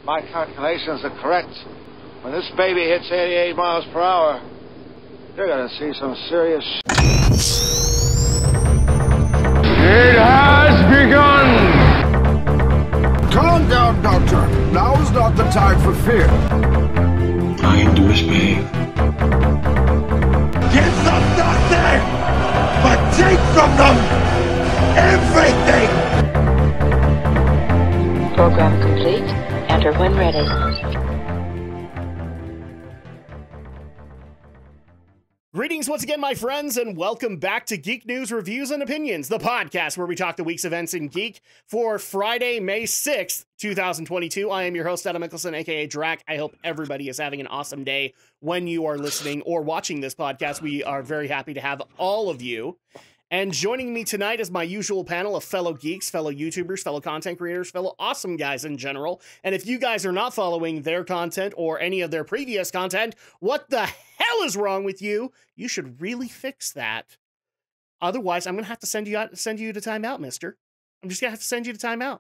my calculations are correct, when this baby hits 88 miles per hour, you're gonna see some serious It has begun! Calm down, Doctor. Now is not the time for fear. I am to misbehave. Give them nothing, but take from them everything! Program complete. Enter when ready. Greetings once again, my friends, and welcome back to Geek News, Reviews, and Opinions, the podcast where we talk the week's events in Geek for Friday, May 6th, 2022. I am your host, Adam Mickelson, aka Drak. I hope everybody is having an awesome day when you are listening or watching this podcast. We are very happy to have all of you. And joining me tonight is my usual panel of fellow geeks, fellow YouTubers, fellow content creators, fellow awesome guys in general. And if you guys are not following their content or any of their previous content, what the hell is wrong with you? You should really fix that. Otherwise, I'm going to have to send you to timeout, mister. I'm just going to have to send you to timeout.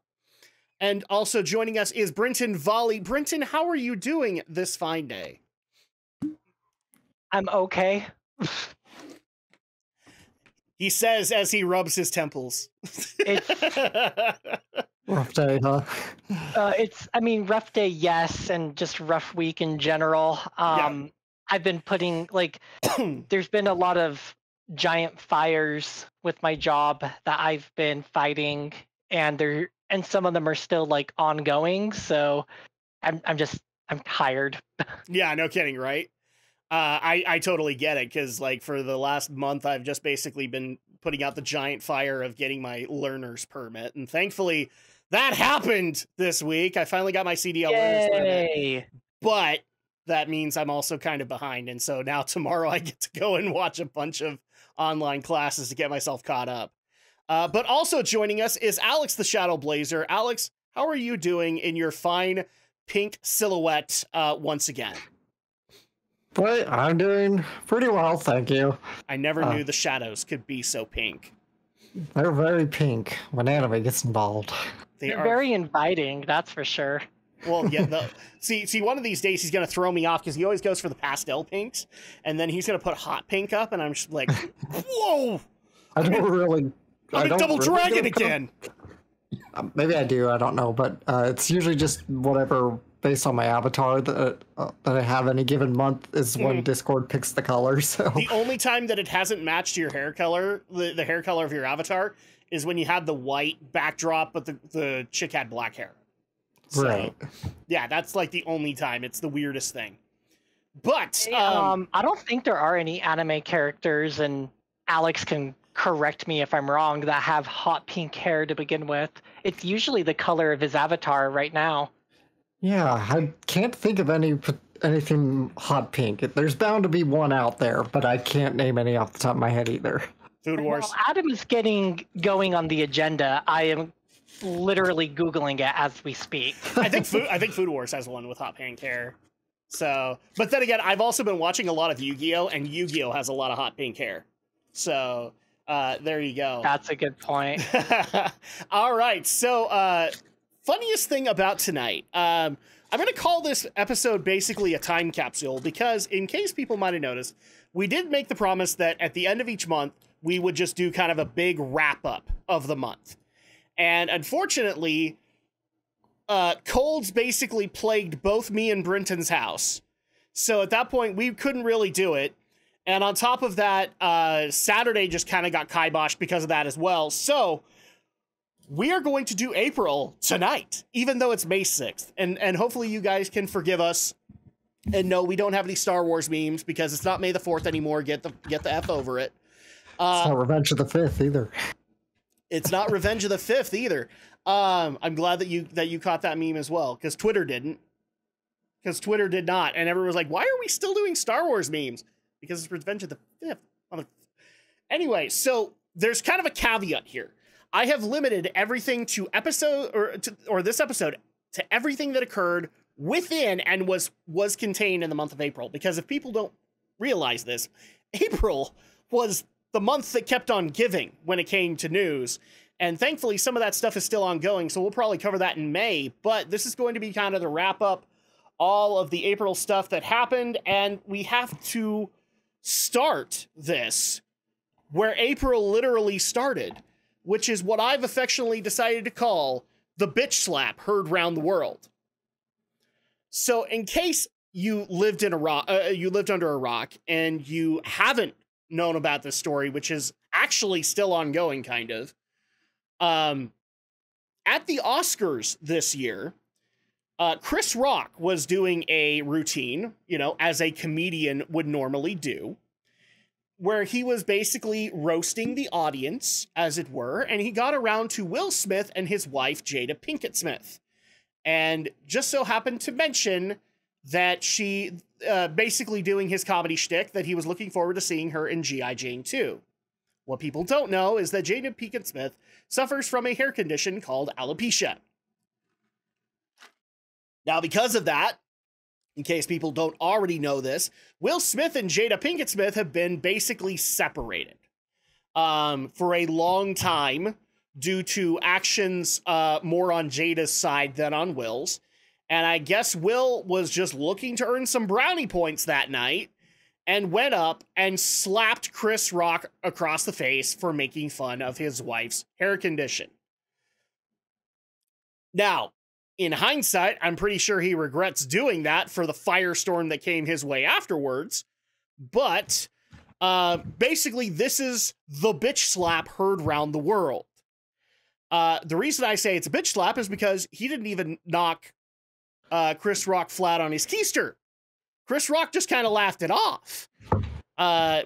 And also joining us is Brenton Volley. Brenton, how are you doing this fine day? I'm okay. He says as he rubs his temples. Rough day, huh? Rough day, yes, and just rough week in general. Yeah. I've been putting, there's been a lot of giant fires with my job that I've been fighting, and some of them are still, ongoing, so I'm tired. Yeah, no kidding, right? I totally get it, because for the last month I've just basically been putting out the giant fire of getting my learner's permit, and thankfully that happened this week. I finally got my CDL learner's permit, but that means I'm also kind of behind, and so now tomorrow I get to go and watch a bunch of online classes to get myself caught up. But also joining us is Alex the Shadow Blazer. Alex, how are you doing in your fine pink silhouette once again? But I'm doing pretty well, thank you. I never knew the shadows could be so pink. They're very pink when anime gets involved. They're very inviting, that's for sure. Well, yeah. See, one of these days he's gonna throw me off because he always goes for the pastel pinks, and then he's gonna put hot pink up, and I'm just like, whoa! I'm double dragon again. Maybe I do. I don't know, but it's usually just whatever based on my avatar that I have any given month is when Discord picks the color. So the only time that it hasn't matched your hair color, the hair color of your avatar, is when you had the white backdrop, but the chick had black hair. So, right. Yeah, that's the only time. It's the weirdest thing. But I don't think there are any anime characters, and Alex can correct me if I'm wrong, that have hot pink hair to begin with. It's usually the color of his avatar right now. Yeah, I can't think of anything hot pink. There's bound to be one out there, but I can't name any off the top of my head either. Food Wars. Well, Adam is going on the agenda. I am literally Googling it as we speak. I think Food Wars has one with hot pink hair. So, but then again, I've also been watching a lot of Yu-Gi-Oh, and Yu-Gi-Oh has a lot of hot pink hair. So, there you go. That's a good point. All right. So, funniest thing about tonight. I'm going to call this episode basically a time capsule because, in case people might have noticed, we did make the promise that at the end of each month, we would just do kind of a big wrap-up of the month. And unfortunately, colds basically plagued both me and Brenton's house. So at that point, we couldn't really do it. And on top of that, Saturday just kind of got kiboshed because of that as well. So we are going to do April tonight, even though it's May 6th. And hopefully you guys can forgive us. And no, we don't have any Star Wars memes because it's not May the 4th anymore. Get the F over it. It's not Revenge of the 5th either. It's not Revenge of the 5th either. I'm glad that you caught that meme as well, because Twitter didn't. Because Twitter did not. And everyone was like, why are we still doing Star Wars memes? Because it's Revenge of the 5th. Anyway, so there's kind of a caveat here. I have limited everything to this episode to everything that occurred within and was contained in the month of April. Because if people don't realize this, April was the month that kept on giving when it came to news. And thankfully, some of that stuff is still ongoing, so we'll probably cover that in May. But this is going to be kind of the wrap up all of the April stuff that happened, and we have to start this where April literally started, which is what I've affectionately decided to call the bitch slap heard round the world. So in case you lived in you lived under a rock and you haven't known about this story, which is actually still ongoing, kind of, at the Oscars this year, Chris Rock was doing a routine, you know, as a comedian would normally do, where he was basically roasting the audience, as it were, and he got around to Will Smith and his wife, Jada Pinkett Smith, and just so happened to mention that she, basically doing his comedy shtick, that he was looking forward to seeing her in G.I. Jane 2. What people don't know is that Jada Pinkett Smith suffers from a hair condition called alopecia. Now, because of that, in case people don't already know this, Will Smith and Jada Pinkett Smith have been basically separated for a long time due to actions more on Jada's side than on Will's. And I guess Will was just looking to earn some brownie points that night and went up and slapped Chris Rock across the face for making fun of his wife's hair condition. Now, in hindsight, I'm pretty sure he regrets doing that for the firestorm that came his way afterwards. But basically, this is the bitch slap heard round the world. The reason I say it's a bitch slap is because he didn't even knock Chris Rock flat on his keister. Chris Rock just kind of laughed it off.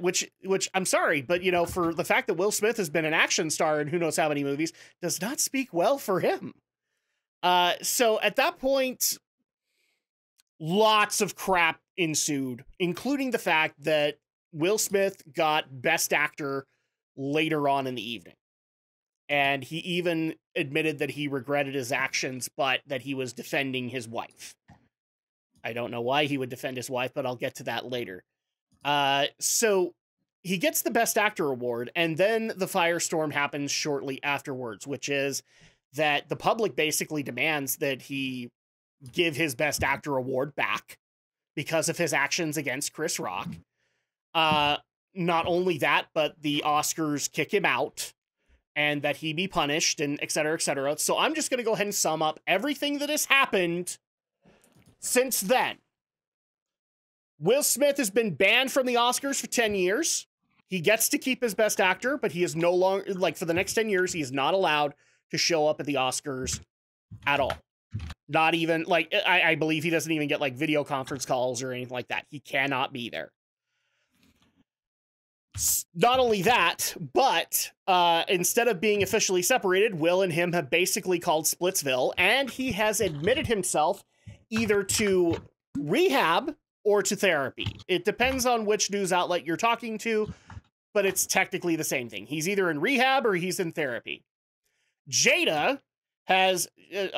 Which I'm sorry, but you know, for the fact that Will Smith has been an action star in who knows how many movies, does not speak well for him. So at that point, lots of crap ensued, including the fact that Will Smith got Best Actor later on in the evening. And he even admitted that he regretted his actions, but that he was defending his wife. I don't know why he would defend his wife, but I'll get to that later. So he gets the Best Actor award, and then the firestorm happens shortly afterwards, which is that the public basically demands that he give his Best Actor award back because of his actions against Chris Rock. Not only that, but the Oscars kick him out and that he be punished and et cetera, et cetera. So I'm just going to go ahead and sum up everything that has happened since then. Will Smith has been banned from the Oscars for 10 years. He gets to keep his Best Actor, but he is no longer, like, for the next 10 years, he is not allowed to show up at the Oscars at all. Not even, like, I believe he doesn't even get, like, video conference calls or anything like that. He cannot be there. Not only that, but instead of being officially separated, Will and him have basically called Splitsville, and he has admitted himself either to rehab or to therapy. It depends on which news outlet you're talking to, but it's technically the same thing. He's either in rehab or he's in therapy. Jada has,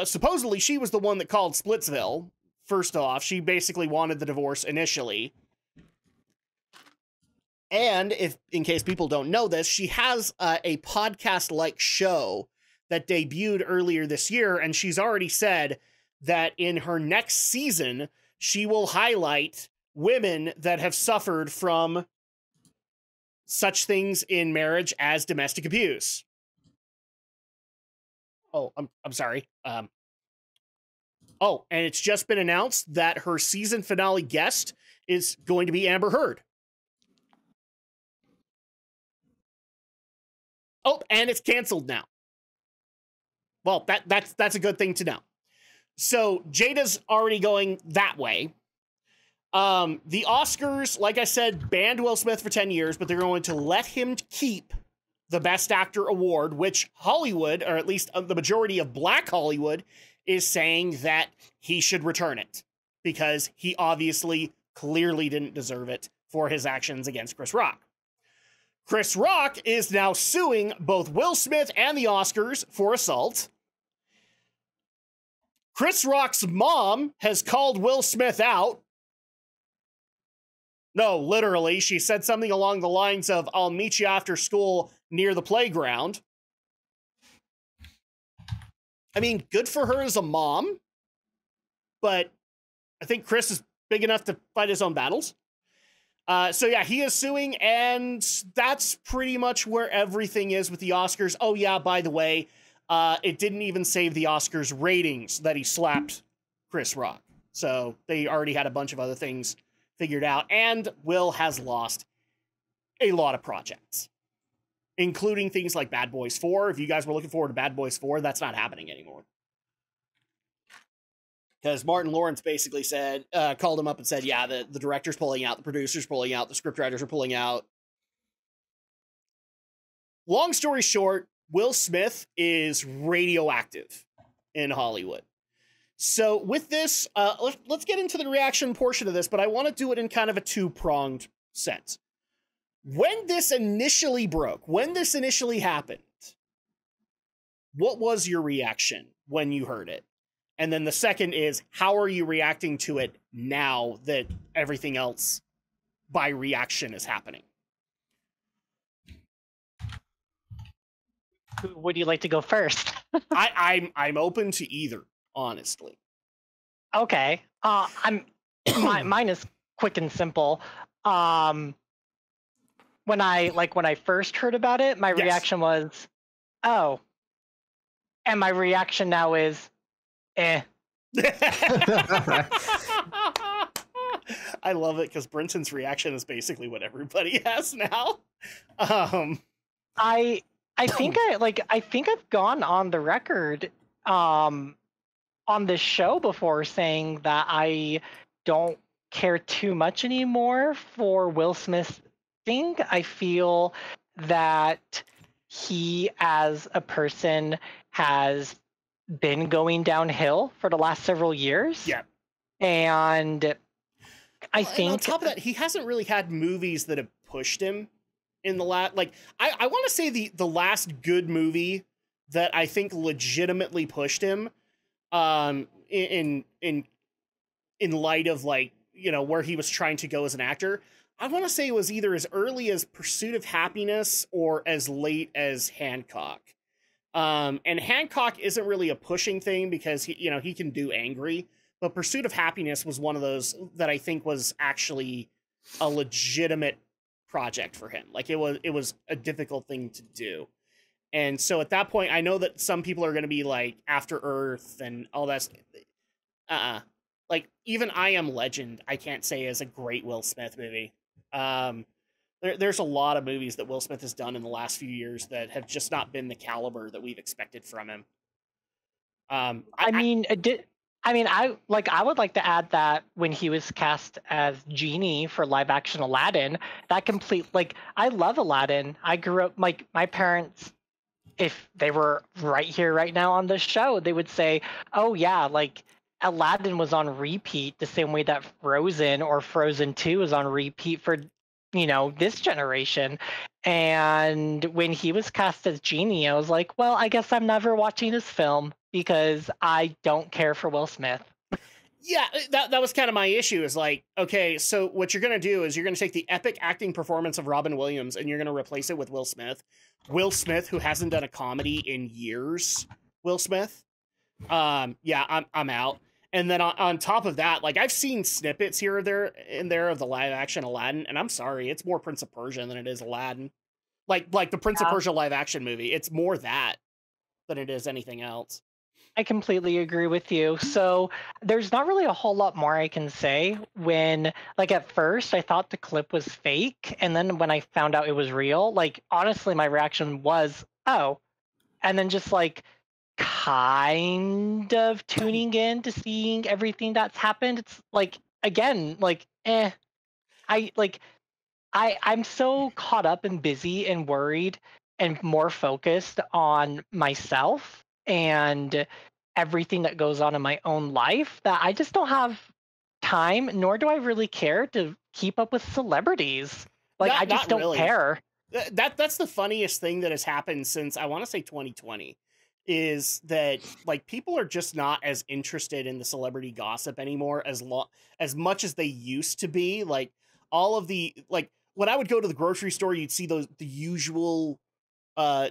supposedly she was the one that called Splitsville. First off, she basically wanted the divorce initially. And if, in case people don't know this, she has a podcast-like show that debuted earlier this year, and she's already said that in her next season, she will highlight women that have suffered from such things in marriage as domestic abuse. Oh, I'm sorry. Oh, and it's just been announced that her season finale guest is going to be Amber Heard. Oh, and it's canceled now. Well, that's a good thing to know. So Jada's already going that way. The Oscars, like I said, banned Will Smith for 10 years, but they're going to let him keep the Best Actor award, which Hollywood, or at least the majority of Black Hollywood, is saying that he should return it because he obviously clearly didn't deserve it for his actions against Chris Rock. Chris Rock is now suing both Will Smith and the Oscars for assault. Chris Rock's mom has called Will Smith out. No, literally, she said something along the lines of, "I'll meet you after school near the playground." I mean, good for her as a mom, but I think Chris is big enough to fight his own battles. So yeah, he is suing, and that's pretty much where everything is with the Oscars. Oh yeah, by the way, it didn't even save the Oscars ratings that he slapped Chris Rock. So they already had a bunch of other things figured out, and Will has lost a lot of projects, including things like Bad Boys 4. If you guys were looking forward to Bad Boys 4, that's not happening anymore. Because Martin Lawrence basically said, called him up and said, yeah, the director's pulling out, the producer's pulling out, the scriptwriters are pulling out. Long story short, Will Smith is radioactive in Hollywood. So with this, let's get into the reaction portion of this, but I want to do it in kind of a two-pronged sense. When this initially broke, when this initially happened, what was your reaction when you heard it? And then the second is, how are you reacting to it now that everything else by reaction is happening? Would you like to go first? I'm open to either, honestly. Okay. Mine is quick and simple. When I first heard about it, my reaction was, oh. And my reaction now is, eh. I love it because Brenton's reaction is basically what everybody has now. I think I've gone on the record on this show before saying that I don't care too much anymore for Will Smith's thing. I feel that he as a person has been going downhill for the last several years. Yeah. And I think and on top of that, he hasn't really had movies that have pushed him in the last, like, I want to say the last good movie that I think legitimately pushed him, in light of, like, you know, where he was trying to go as an actor, I want to say it was either as early as Pursuit of Happiness or as late as Hancock. And Hancock isn't really a pushing thing because he can do angry, but Pursuit of Happiness was one of those that I think was actually a legitimate project for him. Like, it was a difficult thing to do. And so at that point, I know that some people are going to be like, After Earth and all that. Like, even I Am Legend, I can't say is a great Will Smith movie. There's a lot of movies that Will Smith has done in the last few years that have just not been the caliber that we've expected from him. I would like to add that when he was cast as Genie for live action Aladdin, I love Aladdin. I grew up, like, my parents, if they were right here right now on this show, they would say, oh yeah, like, Aladdin was on repeat the same way that Frozen or Frozen 2 was on repeat for, this generation. And when he was cast as Genie, I was like, well, I guess I'm never watching this film because I don't care for Will Smith. Yeah, that was kind of my issue, is like, okay, so what you're going to do is you're going to take the epic acting performance of Robin Williams and you're going to replace it with Will Smith. Will Smith, who hasn't done a comedy in years. Will Smith. Yeah, I'm out. And then on top of that, like, I've seen snippets here or there of the live action Aladdin, and I'm sorry, it's more Prince of Persia than it is Aladdin. Like the Prince of Persia live action movie, it's more that than it is anything else. I completely agree with you. So there's not really a whole lot more I can say. When, like, at first I thought the clip was fake, and then when I found out it was real, like, honestly, my reaction was, oh, and then just, like, kind of tuning in to seeing everything that's happened. It's like, again, like, I'm so caught up and busy and worried and more focused on myself and everything that goes on in my own life that I just don't have time, nor do I really care to keep up with celebrities. Like, I just don't really care. That's the funniest thing that has happened since, I want to say, 2020. Is that, like, people are just not as interested in the celebrity gossip anymore as much as they used to be. Like, all of the, like, when I would go to the grocery store, you'd see the usual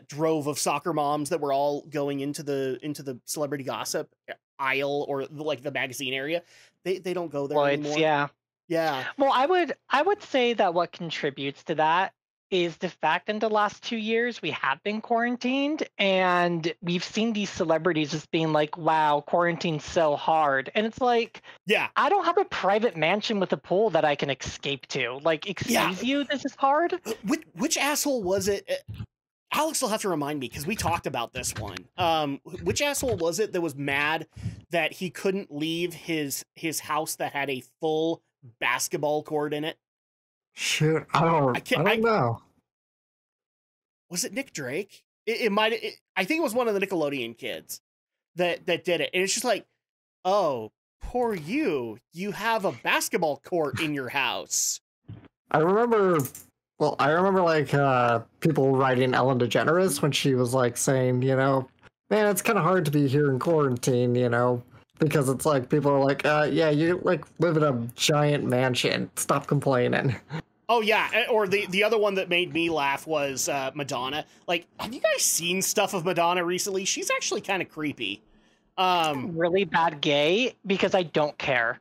drove of soccer moms that were all going into the celebrity gossip aisle or like the magazine area. They don't go there anymore. Yeah. Well, I would say that what contributes to that is the fact in the last 2 years we have been quarantined and we've seen these celebrities just being like, wow, quarantine's so hard. And it's like, yeah, I don't have a private mansion with a pool that I can escape to. Like, excuse you, this is hard. Which asshole was it? Alex will have to remind me because we talked about this one. Which asshole was it that was mad that he couldn't leave his house that had a full basketball court in it? Shoot, I don't know. Was it Nick Drake? It might. I think it was one of the Nickelodeon kids that did it. And it's just like, oh, poor you. You have a basketball court in your house. I remember like people writing Ellen DeGeneres when she was like saying, you know, man, it's kind of hard to be here in quarantine, you know, because it's like people are like, yeah, you like live in a giant mansion. Stop complaining. Oh yeah, or the other one that made me laugh was Madonna. Like, have you guys seen stuff of Madonna recently? She's actually kind of creepy. Really bad gay because I don't care.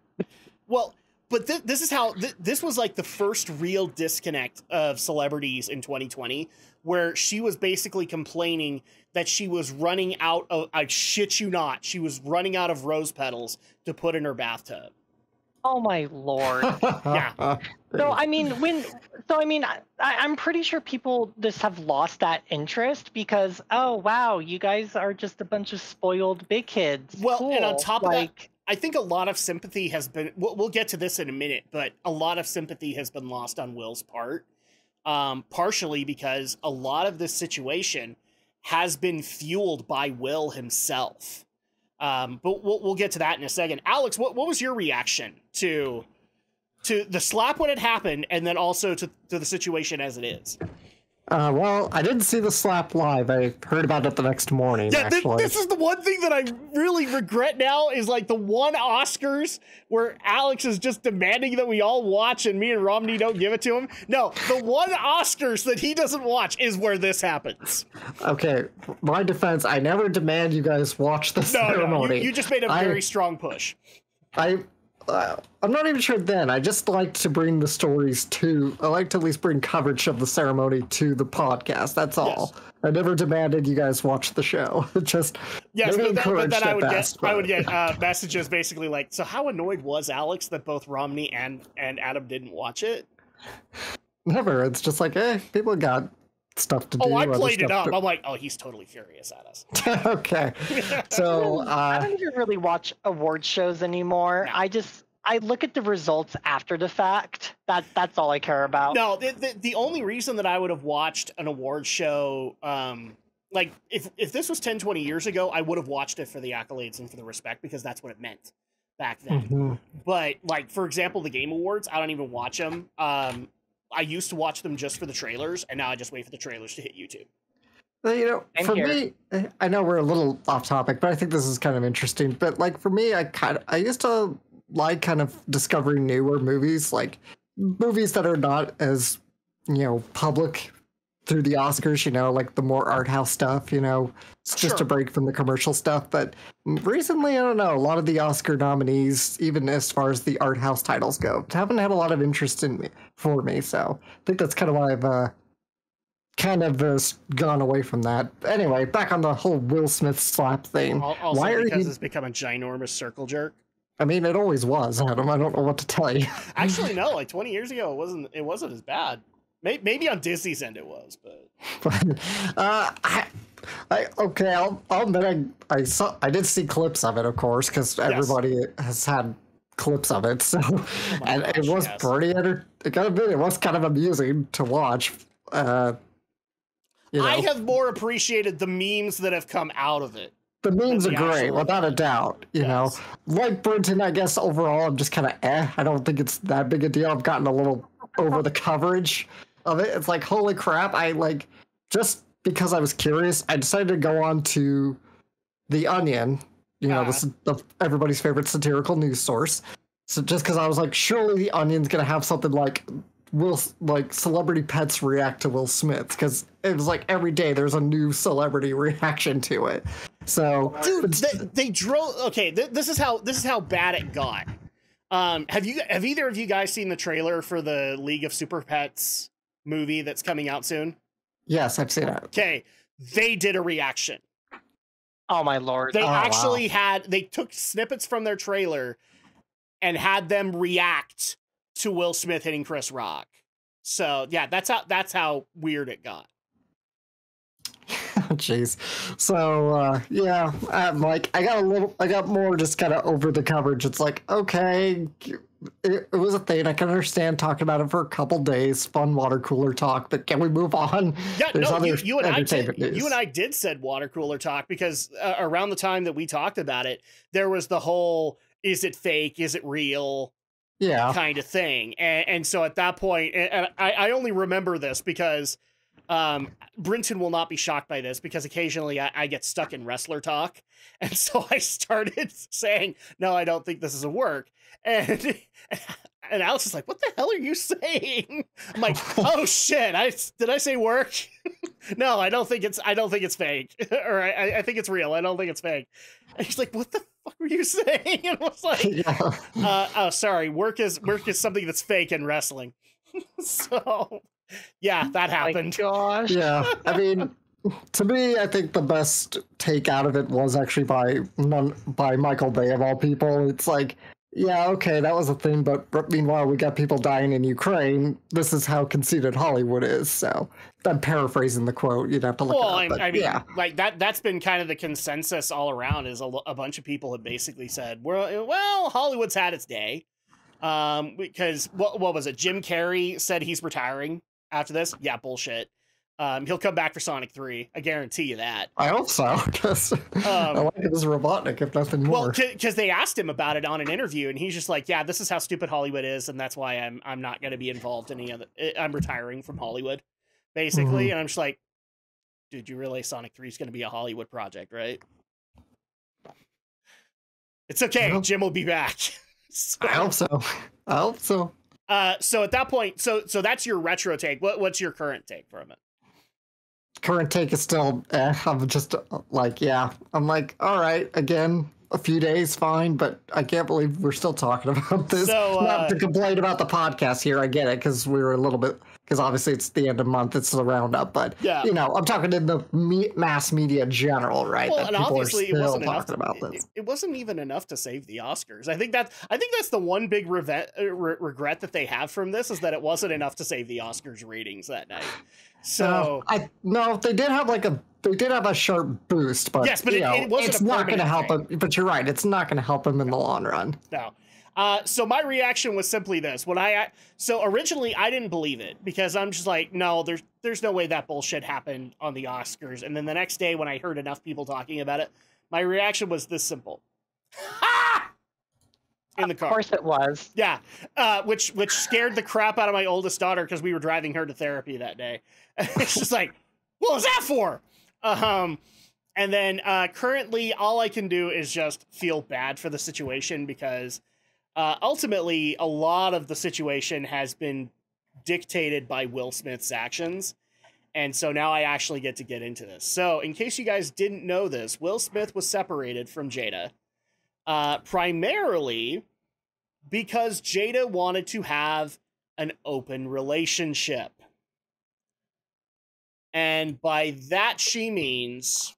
Well, but this is how this was like the first real disconnect of celebrities in 2020, where she was basically complaining that she was running out of, I shit you not, she was running out of rose petals to put in her bathtub. Oh my lord. Yeah. So I mean, I'm pretty sure people just have lost that interest because, oh wow, you guys are just a bunch of spoiled big kids. Well, cool. And on top of that, I think a lot of sympathy has been, we'll get to this in a minute, but a lot of sympathy has been lost on Will's part, partially because a lot of this situation has been fueled by Will himself. But we'll get to that in a second. Alex, what was your reaction to the slap when it happened, and then also to the situation as it is? Well, I didn't see the slap live. I heard about it the next morning. Yeah, actually. This is the one thing that I really regret now is like the one Oscars where Alex is just demanding that we all watch and me and Romney don't give it to him. No, the one Oscars that he doesn't watch is where this happens. Okay, my defense, I never demand you guys watch the ceremony. No, you just made a very strong push. I'm not even sure then. I just like to bring the stories I like to at least bring coverage of the ceremony to the podcast. That's all. Yes. I never demanded you guys watch the show. Just yes, but then I would get messages basically like, so how annoyed was Alex that both Romney and Adam didn't watch it? Never. It's just like, people got stuff to do. Oh, I played it up. I'm like, oh, he's totally furious at us. Okay. So I don't even really watch award shows anymore. No. I look at the results after the fact. That's all I care about. No, the only reason that I would have watched an award show, like if this was 10, 20 years ago, I would have watched it for the accolades and for the respect because that's what it meant back then. Mm-hmm. But like, for example, the Game Awards, I don't even watch them. I used to watch them just for the trailers, and now I just wait for the trailers to hit YouTube. Well, you know, for me, I know we're a little off topic, but I think this is kind of interesting. But like for me, I used to like kind of discovering newer movies, like movies that are not as, you know, public through the Oscars, you know, like the more art house stuff, you know, it's just a break from the commercial stuff. But recently, I don't know, a lot of the Oscar nominees, even as far as the art house titles go, haven't had a lot of interest for me. So I think that's kind of why I've kind of gone away from that. Anyway, back on the whole Will Smith slap thing. Also why because it's become a ginormous circle jerk. I mean, it always was, Adam. I don't know what to tell you. Actually, no. Like 20 years ago, it wasn't as bad. Maybe on Disney's end it was, but okay, I'll admit I did see clips of it, of course, because everybody has had clips of it. So, it was pretty it was kind of amusing to watch. You know. I have more appreciated the memes that have come out of it. The memes are great, without a doubt. You know, like Brenton, I guess overall, I'm just kind of I don't think it's that big a deal. I've gotten a little over the coverage of it. It's like, holy crap! I like just because I was curious, I decided to go on to The Onion. You know, this is everybody's favorite satirical news source. So just because I was like, surely The Onion's gonna have something like celebrity pets react to Will Smith, because it was like every day there's a new celebrity reaction to it. So, dude, they drove. Okay, this is how bad it got. Have either of you guys seen the trailer for the League of Super Pets movie that's coming out soon? Yes, I've seen it. Okay, they did a reaction. Oh my lord! They took snippets from their trailer and had them react to Will Smith hitting Chris Rock. So yeah, that's how weird it got. Jeez. So yeah, I got more just kind of over the coverage. It's like, okay, it was a thing. I can understand talking about it for a couple days, fun water cooler talk, but can we move on? Yeah, you and I did said water cooler talk, because around the time that we talked about it, there was the whole, is it fake? Is it real? Yeah, kind of thing. And so at that point, and I only remember this because Brinton will not be shocked by this, because occasionally I get stuck in wrestler talk. And so I started saying, no, I don't think this is a work. And Alex is like, what the hell are you saying? I'm like, oh shit, did I say work? No, I don't think it's fake. Or I think it's real. I don't think it's fake. And he's like, what the fuck were you saying? And I was like, oh, sorry, work is something that's fake in wrestling. So yeah, that happened. Oh gosh. Yeah, I mean, to me, I think the best take out of it was actually by Michael Bay, of all people. It's like, yeah, okay, that was a thing, but meanwhile, we got people dying in Ukraine. This is how conceited Hollywood is. So I'm paraphrasing the quote. You'd have to look it up. But, I mean, yeah, like that's been kind of the consensus all around. Is a bunch of people have basically said, well, Hollywood's had its day. Because what was it? Jim Carrey said he's retiring after this. Yeah, bullshit. He'll come back for Sonic 3. I guarantee you that. I hope so, because I like it as Robotnik, if nothing more. Well, because they asked him about it on an interview, and he's just like, yeah, this is how stupid Hollywood is, and that's why I'm not going to be involved in any other. I'm retiring from Hollywood, basically. Mm-hmm. And I'm just like, dude, you realize Sonic 3 is going to be a Hollywood project, right? It's okay. Yep. Jim will be back. So, I hope so. So at that point, so that's your retro take. What's your current take from it? Current take is still, I'm just like, yeah. I'm like, all right, again, a few days, fine, but I can't believe we're still talking about this. So, not to complain about the podcast here, I get it, because we were a little bit, because obviously it's the end of the month, it's the roundup, but, yeah. You know, I'm talking in the mass media general, right? Well, and obviously it wasn't enough about this. It wasn't even enough to save the Oscars. I think that's the one big regret that they have from this, is that it wasn't enough to save the Oscars ratings that night. So they did have a sharp boost, but yes, but it wasn't. It's not going to help him. But you're right, it's not going to help him in the long run. No. So my reaction was simply this: so originally I didn't believe it, because I'm just like, no, there's no way that bullshit happened on the Oscars. And then the next day, when I heard enough people talking about it, my reaction was this simple. Ha! In the car. Of course it was. Yeah. Which scared the crap out of my oldest daughter, because we were driving her to therapy that day. It's just like, what was that for? And then currently all I can do is just feel bad for the situation, because ultimately a lot of the situation has been dictated by Will Smith's actions. And so now I actually get into this. So in case you guys didn't know this, Will Smith was separated from Jada. Primarily because Jada wanted to have an open relationship. And by that, she means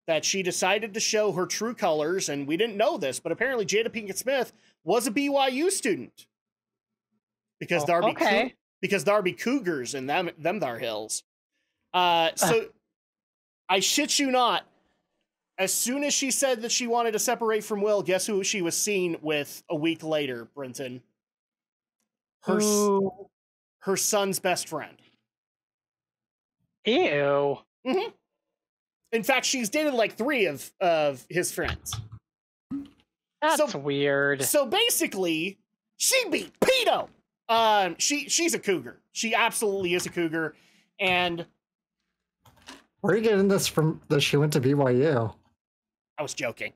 that she decided to show her true colors, and we didn't know this, but apparently Jada Pinkett Smith was a BYU student. Because Darby Cougars in them thar hills. So I shit you not, as soon as she said that she wanted to separate from Will, guess who she was seen with a week later, Brenton? Her son's best friend. Ew. Mm-hmm. In fact, she's dated like 3 of his friends. That's weird. So basically, she beat pedo. She's a cougar. She absolutely is a cougar. And where are you getting this from? That she went to BYU? I was joking.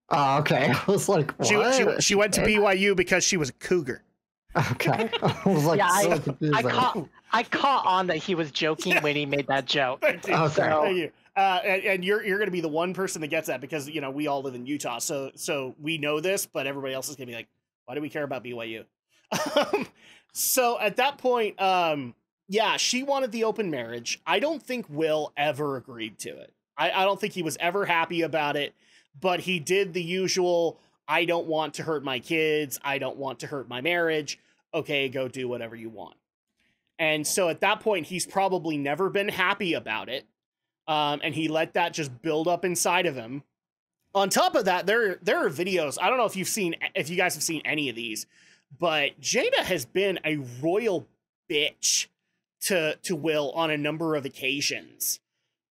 Oh, okay. I was like, what? She went to BYU because she was a cougar. Okay. I was like, Yeah, so confused. I caught on that he was joking when he made that joke. Thank you. Okay. So, Thank you. And you're going to be the one person that gets that because, you know, we all live in Utah. So we know this, but everybody else is going to be like, why do we care about BYU? So at that point, yeah, she wanted the open marriage. I don't think Will ever agreed to it. I don't think he was ever happy about it, but he did the usual, I don't want to hurt my kids. I don't want to hurt my marriage. Okay, go do whatever you want. And so at that point, he's probably never been happy about it. And he let that just build up inside of him. On top of that, there are videos. I don't know if you guys have seen any of these, but Jada has been a royal bitch to Will on a number of occasions.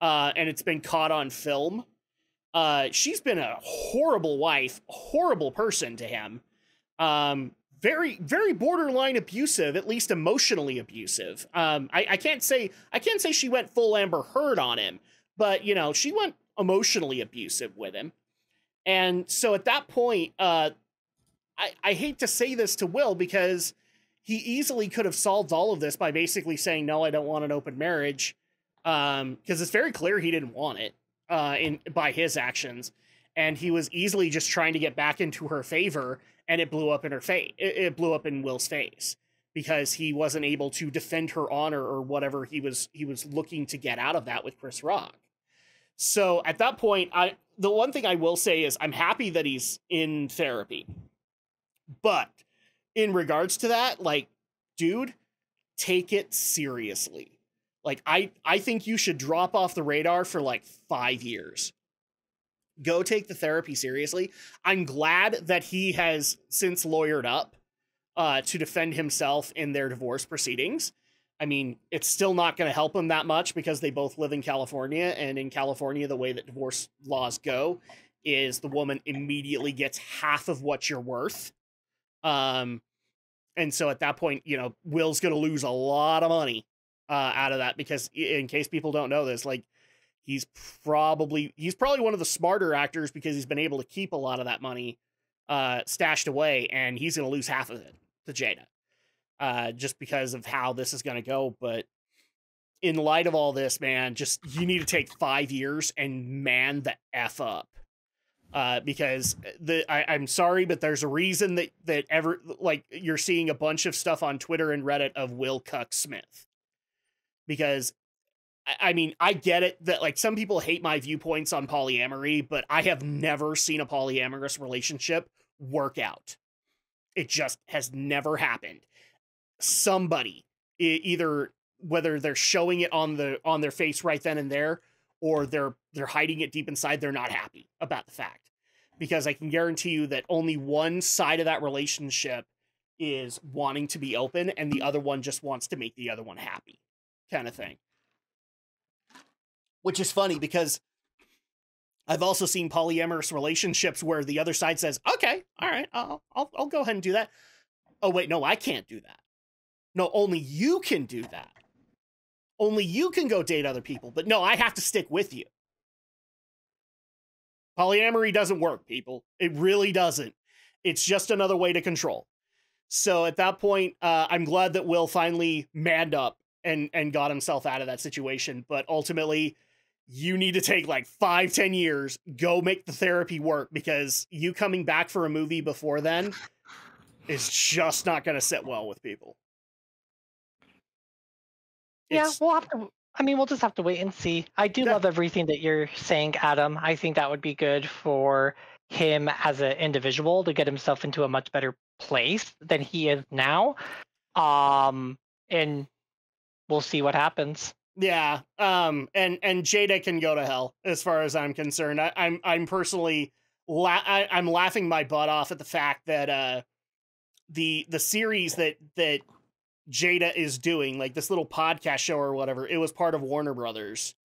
And it's been caught on film. She's been a horrible wife, horrible person to him. Very, very borderline abusive, at least emotionally abusive. I can't say she went full Amber Heard on him, but you know, she went emotionally abusive with him. And so at that point, I hate to say this to Will because he easily could have solved all of this by basically saying, no, I don't want an open marriage. Because it's very clear he didn't want it by his actions. And he was easily just trying to get back into her favor, and it blew up in her face. It blew up in Will's face because he wasn't able to defend her honor or whatever he was looking to get out of that with Chris Rock. So at that point, the one thing I will say is I'm happy that he's in therapy. But in regards to that, like, dude, take it seriously. Like, I think you should drop off the radar for like 5 years. Go take the therapy seriously. I'm glad that he has since lawyered up to defend himself in their divorce proceedings. I mean, it's still not going to help him that much because they both live in California. And in California, the way that divorce laws go is the woman immediately gets half of what you're worth. And so at that point, you know, Will's going to lose a lot of money out of that because in case people don't know this, like, he's probably one of the smarter actors because he's been able to keep a lot of that money stashed away, and he's going to lose half of it to Jada just because of how this is going to go. But in light of all this, man, just you need to take 5 years and man the F up. Because I'm sorry, but there's a reason that you're seeing a bunch of stuff on Twitter and Reddit of Will Cuck Smith. Because I mean, I get it that like some people hate my viewpoints on polyamory, but I have never seen a polyamorous relationship work out. It just has never happened. Somebody, either whether they're showing it on their face right then and there, or they're hiding it deep inside, they're not happy about the fact. Because I can guarantee you that only one side of that relationship is wanting to be open, and the other one just wants to make the other one happy, kind of thing. Which is funny because I've also seen polyamorous relationships where the other side says, okay, all right, I'll go ahead and do that. Oh, wait, no, I can't do that. No, only you can do that. Only you can go date other people. But no, I have to stick with you. Polyamory doesn't work, people. It really doesn't. It's just another way to control. So at that point, I'm glad that Will finally manned up and got himself out of that situation. But ultimately, you need to take like 5-10 years, go make the therapy work, because you coming back for a movie before then is just not going to sit well with people. Yeah, we'll just have to wait and see. I do love everything that you're saying, Adam. I think that would be good for him as an individual to get himself into a much better place than he is now. And we'll see what happens. Yeah. And Jada can go to hell as far as I'm concerned. I'm personally I'm laughing my butt off at the fact that the series that Jada is doing, like this little podcast show or whatever, it was part of Warner Brothers.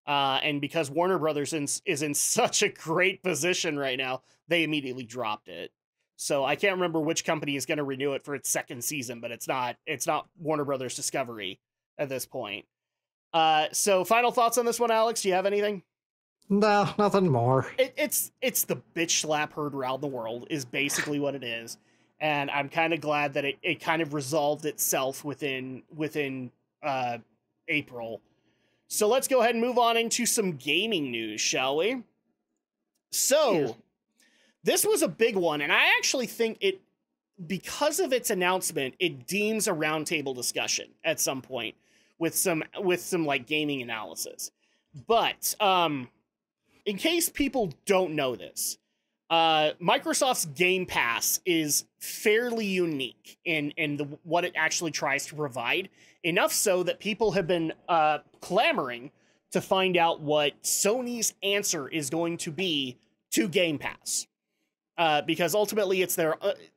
And because Warner Brothers is in such a great position right now, they immediately dropped it. So I can't remember which company is going to renew it for its second season, but it's not Warner Brothers Discovery at this point. So final thoughts on this one, Alex? Do you have anything? No, nothing more. It's the bitch slap heard around the world is basically what it is. And I'm kind of glad that it kind of resolved itself within April. So let's go ahead and move on into some gaming news, shall we? So, this was a big one, and I actually think it, because of its announcement, it deems a roundtable discussion at some point with some like gaming analysis. But in case people don't know this, Microsoft's Game Pass is fairly unique in what it actually tries to provide, enough so that people have been clamoring to find out what Sony's answer is going to be to Game Pass. Because ultimately it's their,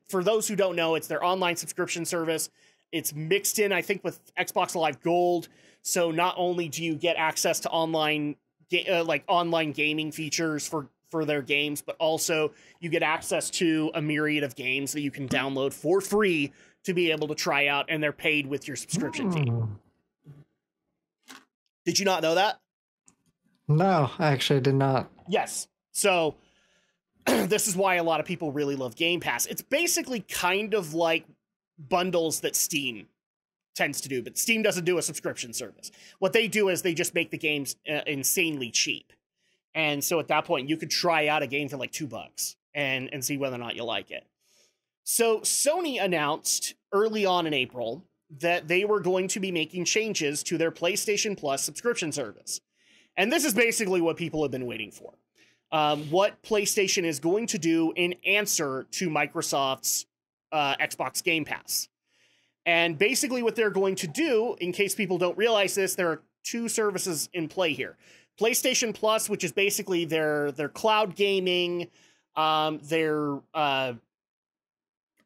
for those who don't know, it's their online subscription service. It's mixed in, I think, with Xbox Live Gold. So not only do you get access to online gaming features for their games, but also you get access to a myriad of games that you can download for free to be able to try out, and they're paid with your subscription fee. Did you not know that? No, I actually did not. Yes. So this is why a lot of people really love Game Pass. It's basically kind of like bundles that Steam tends to do, but Steam doesn't do a subscription service. What they do is they just make the games insanely cheap. And so at that point, you could try out a game for like $2 and see whether or not you like it. So Sony announced early on in April that they were going to be making changes to their PlayStation Plus subscription service. And this is basically what people have been waiting for. What PlayStation is going to do in answer to Microsoft's Xbox Game Pass. And basically what they're going to do, in case people don't realize this, there are two services in play here. PlayStation Plus, which is basically their cloud gaming, their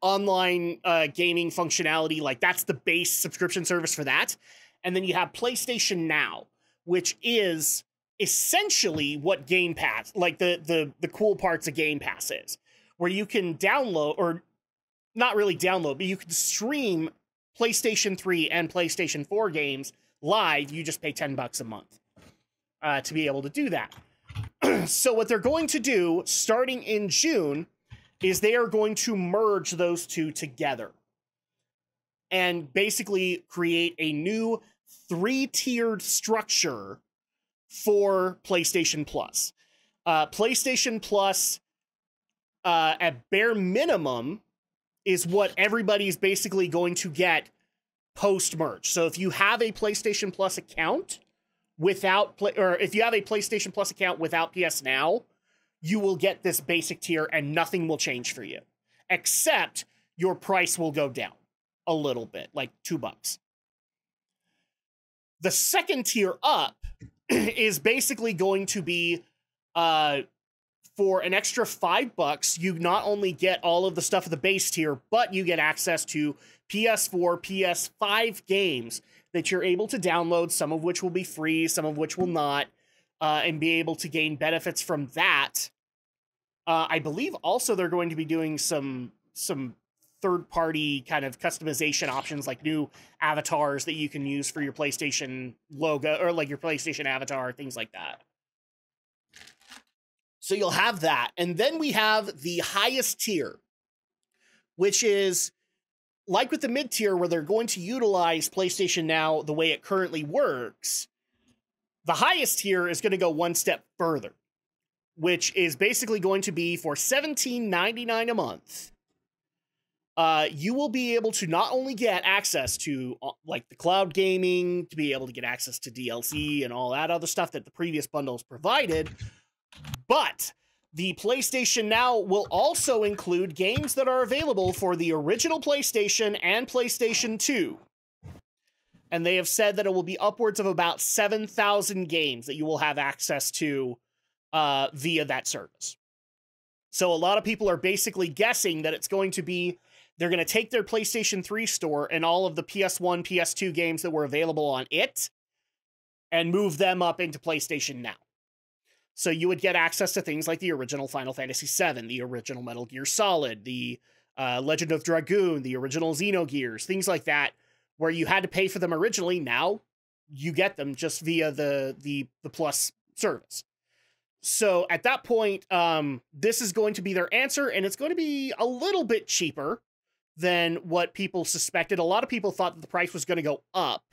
online gaming functionality, like that's the base subscription service for that. And then you have PlayStation Now, which is essentially what Game Pass, like the cool parts of Game Pass is, where you can download, or not really download, but you can stream PlayStation 3 and PlayStation 4 games live. You just pay $10 a month to be able to do that. So what they're going to do starting in June is they are going to merge those two together and basically create a new 3-tiered structure for PlayStation Plus. PlayStation Plus, at bare minimum, is what everybody's basically going to get post-merge. So if you have a PlayStation Plus account if you have a PlayStation Plus account without PS Now, you will get this basic tier and nothing will change for you, except your price will go down a little bit, like $2. The second tier up is basically going to be for an extra $5, you not only get all of the stuff of the base tier, but you get access to PS4, PS5 games that you're able to download, some of which will be free, some of which will not, and be able to gain benefits from that. I believe also they're going to be doing some third-party kind of customization options, like new avatars that you can use for your PlayStation logo, or like your PlayStation avatar, things like that. So you'll have that. And then we have the highest tier, which is like with the mid-tier, where they're going to utilize PlayStation Now the way it currently works. The highest tier is going to go one step further, which is basically going to be for $17.99 a month. You will be able to not only get access to like the cloud gaming, to be able to get access to DLC and all that other stuff that the previous bundles provided, but the PlayStation Now will also include games that are available for the original PlayStation and PlayStation 2. And they have said that it will be upwards of about 7,000 games that you will have access to via that service. So a lot of people are basically guessing that it's going to be, they're going to take their PlayStation 3 store and all of the PS1, PS2 games that were available on it and move them up into PlayStation Now. So you would get access to things like the original Final Fantasy VII, the original Metal Gear Solid, the Legend of Dragoon, the original Xenogears, things like that, where you had to pay for them originally. Now you get them just via the Plus service. So at that point, this is going to be their answer, and it's going to be a little bit cheaper than what people suspected. A lot of people thought that the price was going to go up,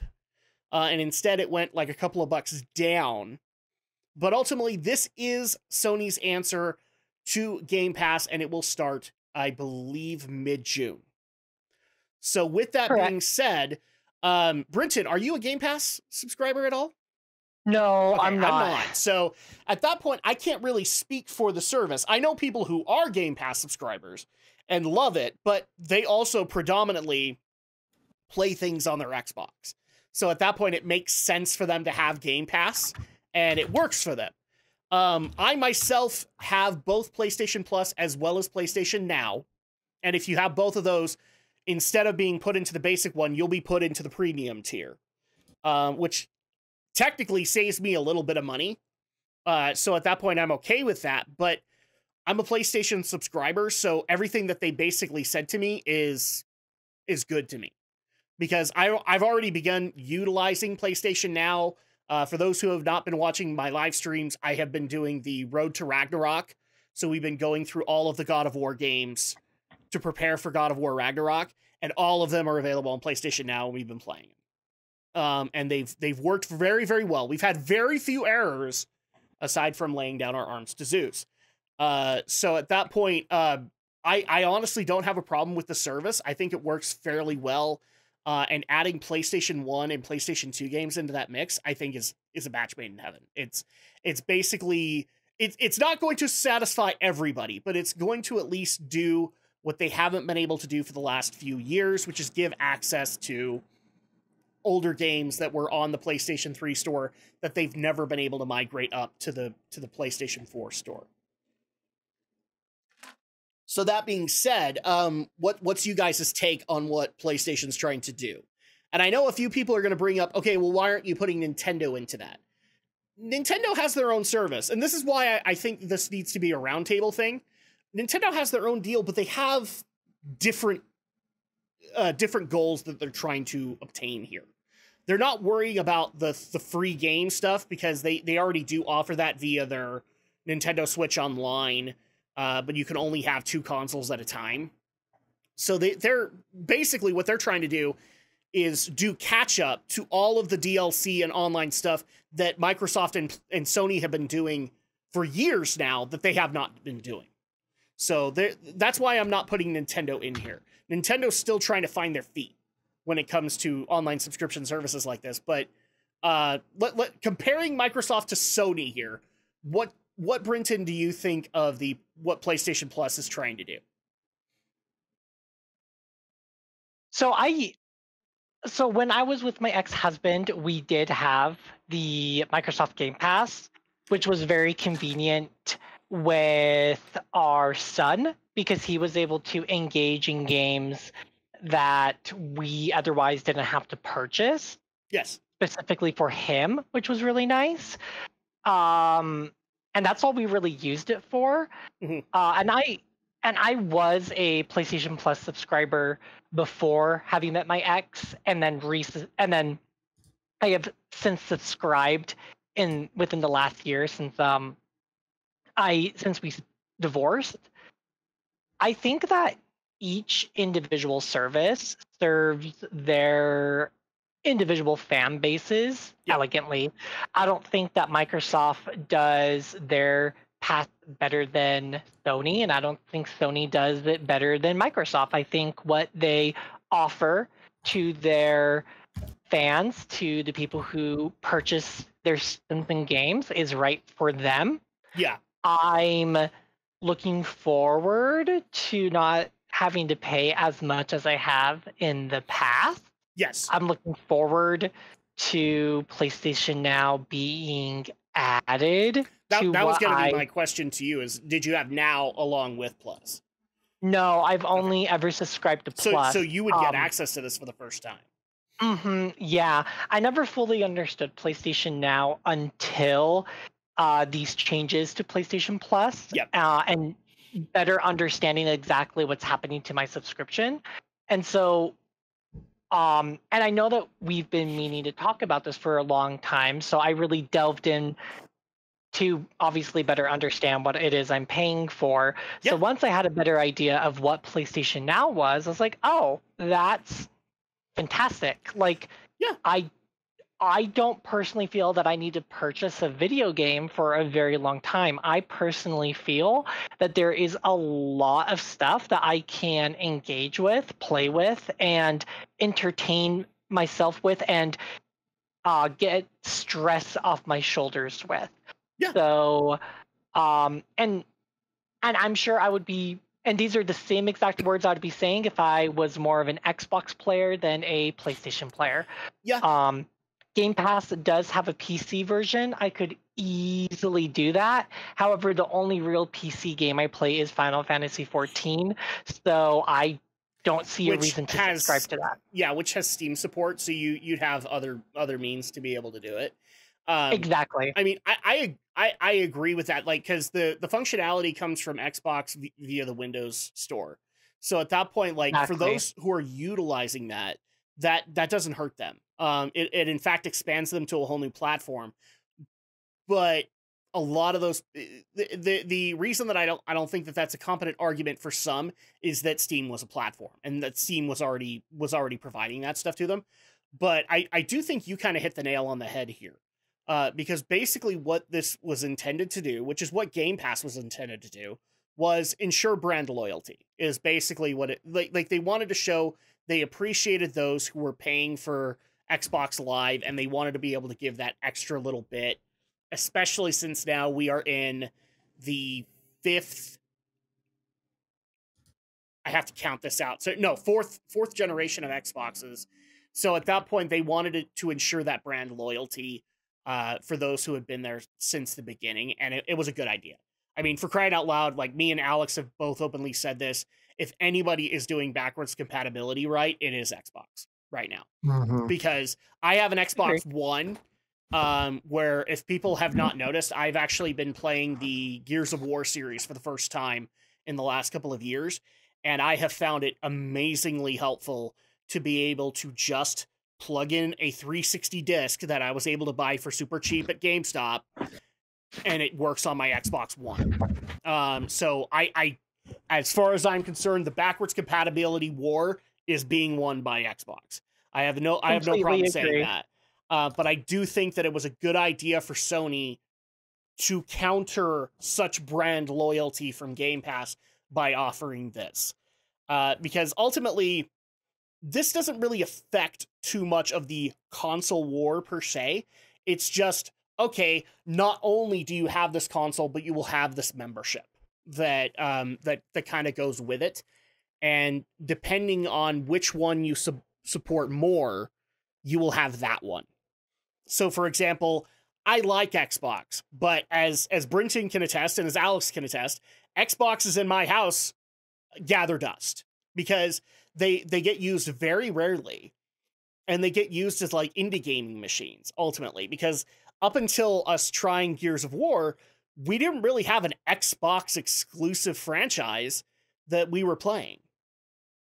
and instead it went like a couple of bucks down. But ultimately, this is Sony's answer to Game Pass, and it will start, I believe, mid-June. So with that being said, Brenton, are you a Game Pass subscriber at all? No, okay, I'm not. So at that point, I can't really speak for the service. I know people who are Game Pass subscribers and love it, but they also predominantly play things on their Xbox. So at that point, it makes sense for them to have Game Pass, and it works for them. I myself have both PlayStation Plus as well as PlayStation Now. And if you have both of those, instead of being put into the basic one, you'll be put into the premium tier, which technically saves me a little bit of money. So at that point, I'm okay with that. But I'm a PlayStation subscriber, so everything that they basically said to me is good to me. Because I've already begun utilizing PlayStation Now. For those who have not been watching my live streams, I have been doing the Road to Ragnarok. So we've been going through all of the God of War games to prepare for God of War Ragnarok, and all of them are available on PlayStation Now, and we've been playing them. And they've worked very, very well. We've had very few errors, aside from laying down our arms to Zeus. So at that point, I honestly don't have a problem with the service. I think it works fairly well. And adding PlayStation 1 and PlayStation 2 games into that mix, I think is a match made in heaven. It's basically, it's not going to satisfy everybody, but it's going to at least do what they haven't been able to do for the last few years, which is give access to older games that were on the PlayStation 3 store that they've never been able to migrate up to the PlayStation 4 store. So that being said, what's you guys' take on what PlayStation's trying to do? And I know a few people are going to bring up, okay, well, why aren't you putting Nintendo into that? Nintendo has their own service, and this is why I think this needs to be a roundtable thing. Nintendo has their own deal, but they have different goals that they're trying to obtain here. They're not worrying about the free game stuff because they already do offer that via their Nintendo Switch Online. But you can only have 2 consoles at a time. So they're basically what they're trying to do is do catch up to all of the DLC and online stuff that Microsoft and Sony have been doing for years now that they have not been doing. So that's why I'm not putting Nintendo in here. Nintendo's still trying to find their feet when it comes to online subscription services like this. But comparing Microsoft to Sony here, what Brenton do you think of what PlayStation Plus is trying to do? So when I was with my ex-husband, we did have the Microsoft Game Pass, which was very convenient with our son because he was able to engage in games that we otherwise didn't have to purchase. Yes. Specifically for him, which was really nice. And that's all we really used it for. Mm-hmm. And I was a PlayStation Plus subscriber before having met my ex, and then I have since subscribed within the last year since we divorced. I think that each individual service serves their individual fan bases elegantly. I don't think that Microsoft does their path better than Sony, and I don't think Sony does it better than Microsoft. I think what they offer to their fans, to the people who purchase their systems and games, is right for them. Yeah. I'm looking forward to not having to pay as much as I have in the past. Yes. I'm looking forward to PlayStation Now being added. That was going to be my question to you is, did you have Now along with Plus? No, I've only ever subscribed to Plus. So you would get access to this for the first time. Mm-hmm, yeah. I never fully understood PlayStation Now until these changes to PlayStation Plus. Yep. And better understanding exactly what's happening to my subscription. And so and I know that we've been meaning to talk about this for a long time, so I really delved in to obviously better understand what it is I'm paying for. So once I had a better idea of what PlayStation Now was, I was like, oh, that's fantastic. Like, I don't personally feel that I need to purchase a video game for a very long time. I personally feel that there is a lot of stuff that I can engage with, play with, and entertain myself with, and get stress off my shoulders with. Yeah. So, and I'm sure I would be, and these are the same exact words I'd be saying if I was more of an Xbox player than a PlayStation player. Yeah. Game Pass does have a PC version. I could easily do that. However, the only real PC game I play is Final Fantasy XIV, so I don't see a reason to subscribe to that. Yeah, which has Steam support, so you'd have other means to be able to do it. Exactly. I mean, I agree with that, like, because the functionality comes from Xbox via the Windows Store. So at that point, like, for those who are utilizing that doesn't hurt them. It in fact expands them to a whole new platform. But a lot of those, the reason that I don't think that that's a competent argument for some is that Steam was a platform and that Steam was already providing that stuff to them. But I do think you kind of hit the nail on the head here. Because basically what this was intended to do, which is what Game Pass was intended to do, was ensure brand loyalty, is basically what it, like they wanted to show they appreciated those who were paying for Xbox Live, and they wanted to be able to give that extra little bit, especially since now we are in the fourth generation of Xboxes. So at that point, they wanted it to ensure that brand loyalty for those who had been there since the beginning, and it was a good idea. I mean, for crying out loud, like me and Alex have both openly said this, if anybody is doing backwards compatibility right, it is Xbox right now. Mm-hmm. Because I have an Xbox One, where if people have not noticed, I've actually been playing the Gears of War series for the first time in the last couple of years, and I have found it amazingly helpful to be able to just plug in a 360 disc that I was able to buy for super cheap at GameStop, and it works on my Xbox One. So I, as far as I'm concerned, the backwards compatibility war is being won by Xbox. I have no problem saying that. But I do think that it was a good idea for Sony to counter such brand loyalty from Game Pass by offering this. Because ultimately, this doesn't really affect too much of the console war per se. It's just, okay, not only do you have this console, but you will have this membership that kind of goes with it. And depending on which one you support more, you will have that one. So for example, I like Xbox, but as Brinton can attest, and as Alex can attest, Xboxes in my house gather dust because they get used very rarely, and they get used as like indie gaming machines ultimately, because up until us trying Gears of War, we didn't really have an Xbox exclusive franchise that we were playing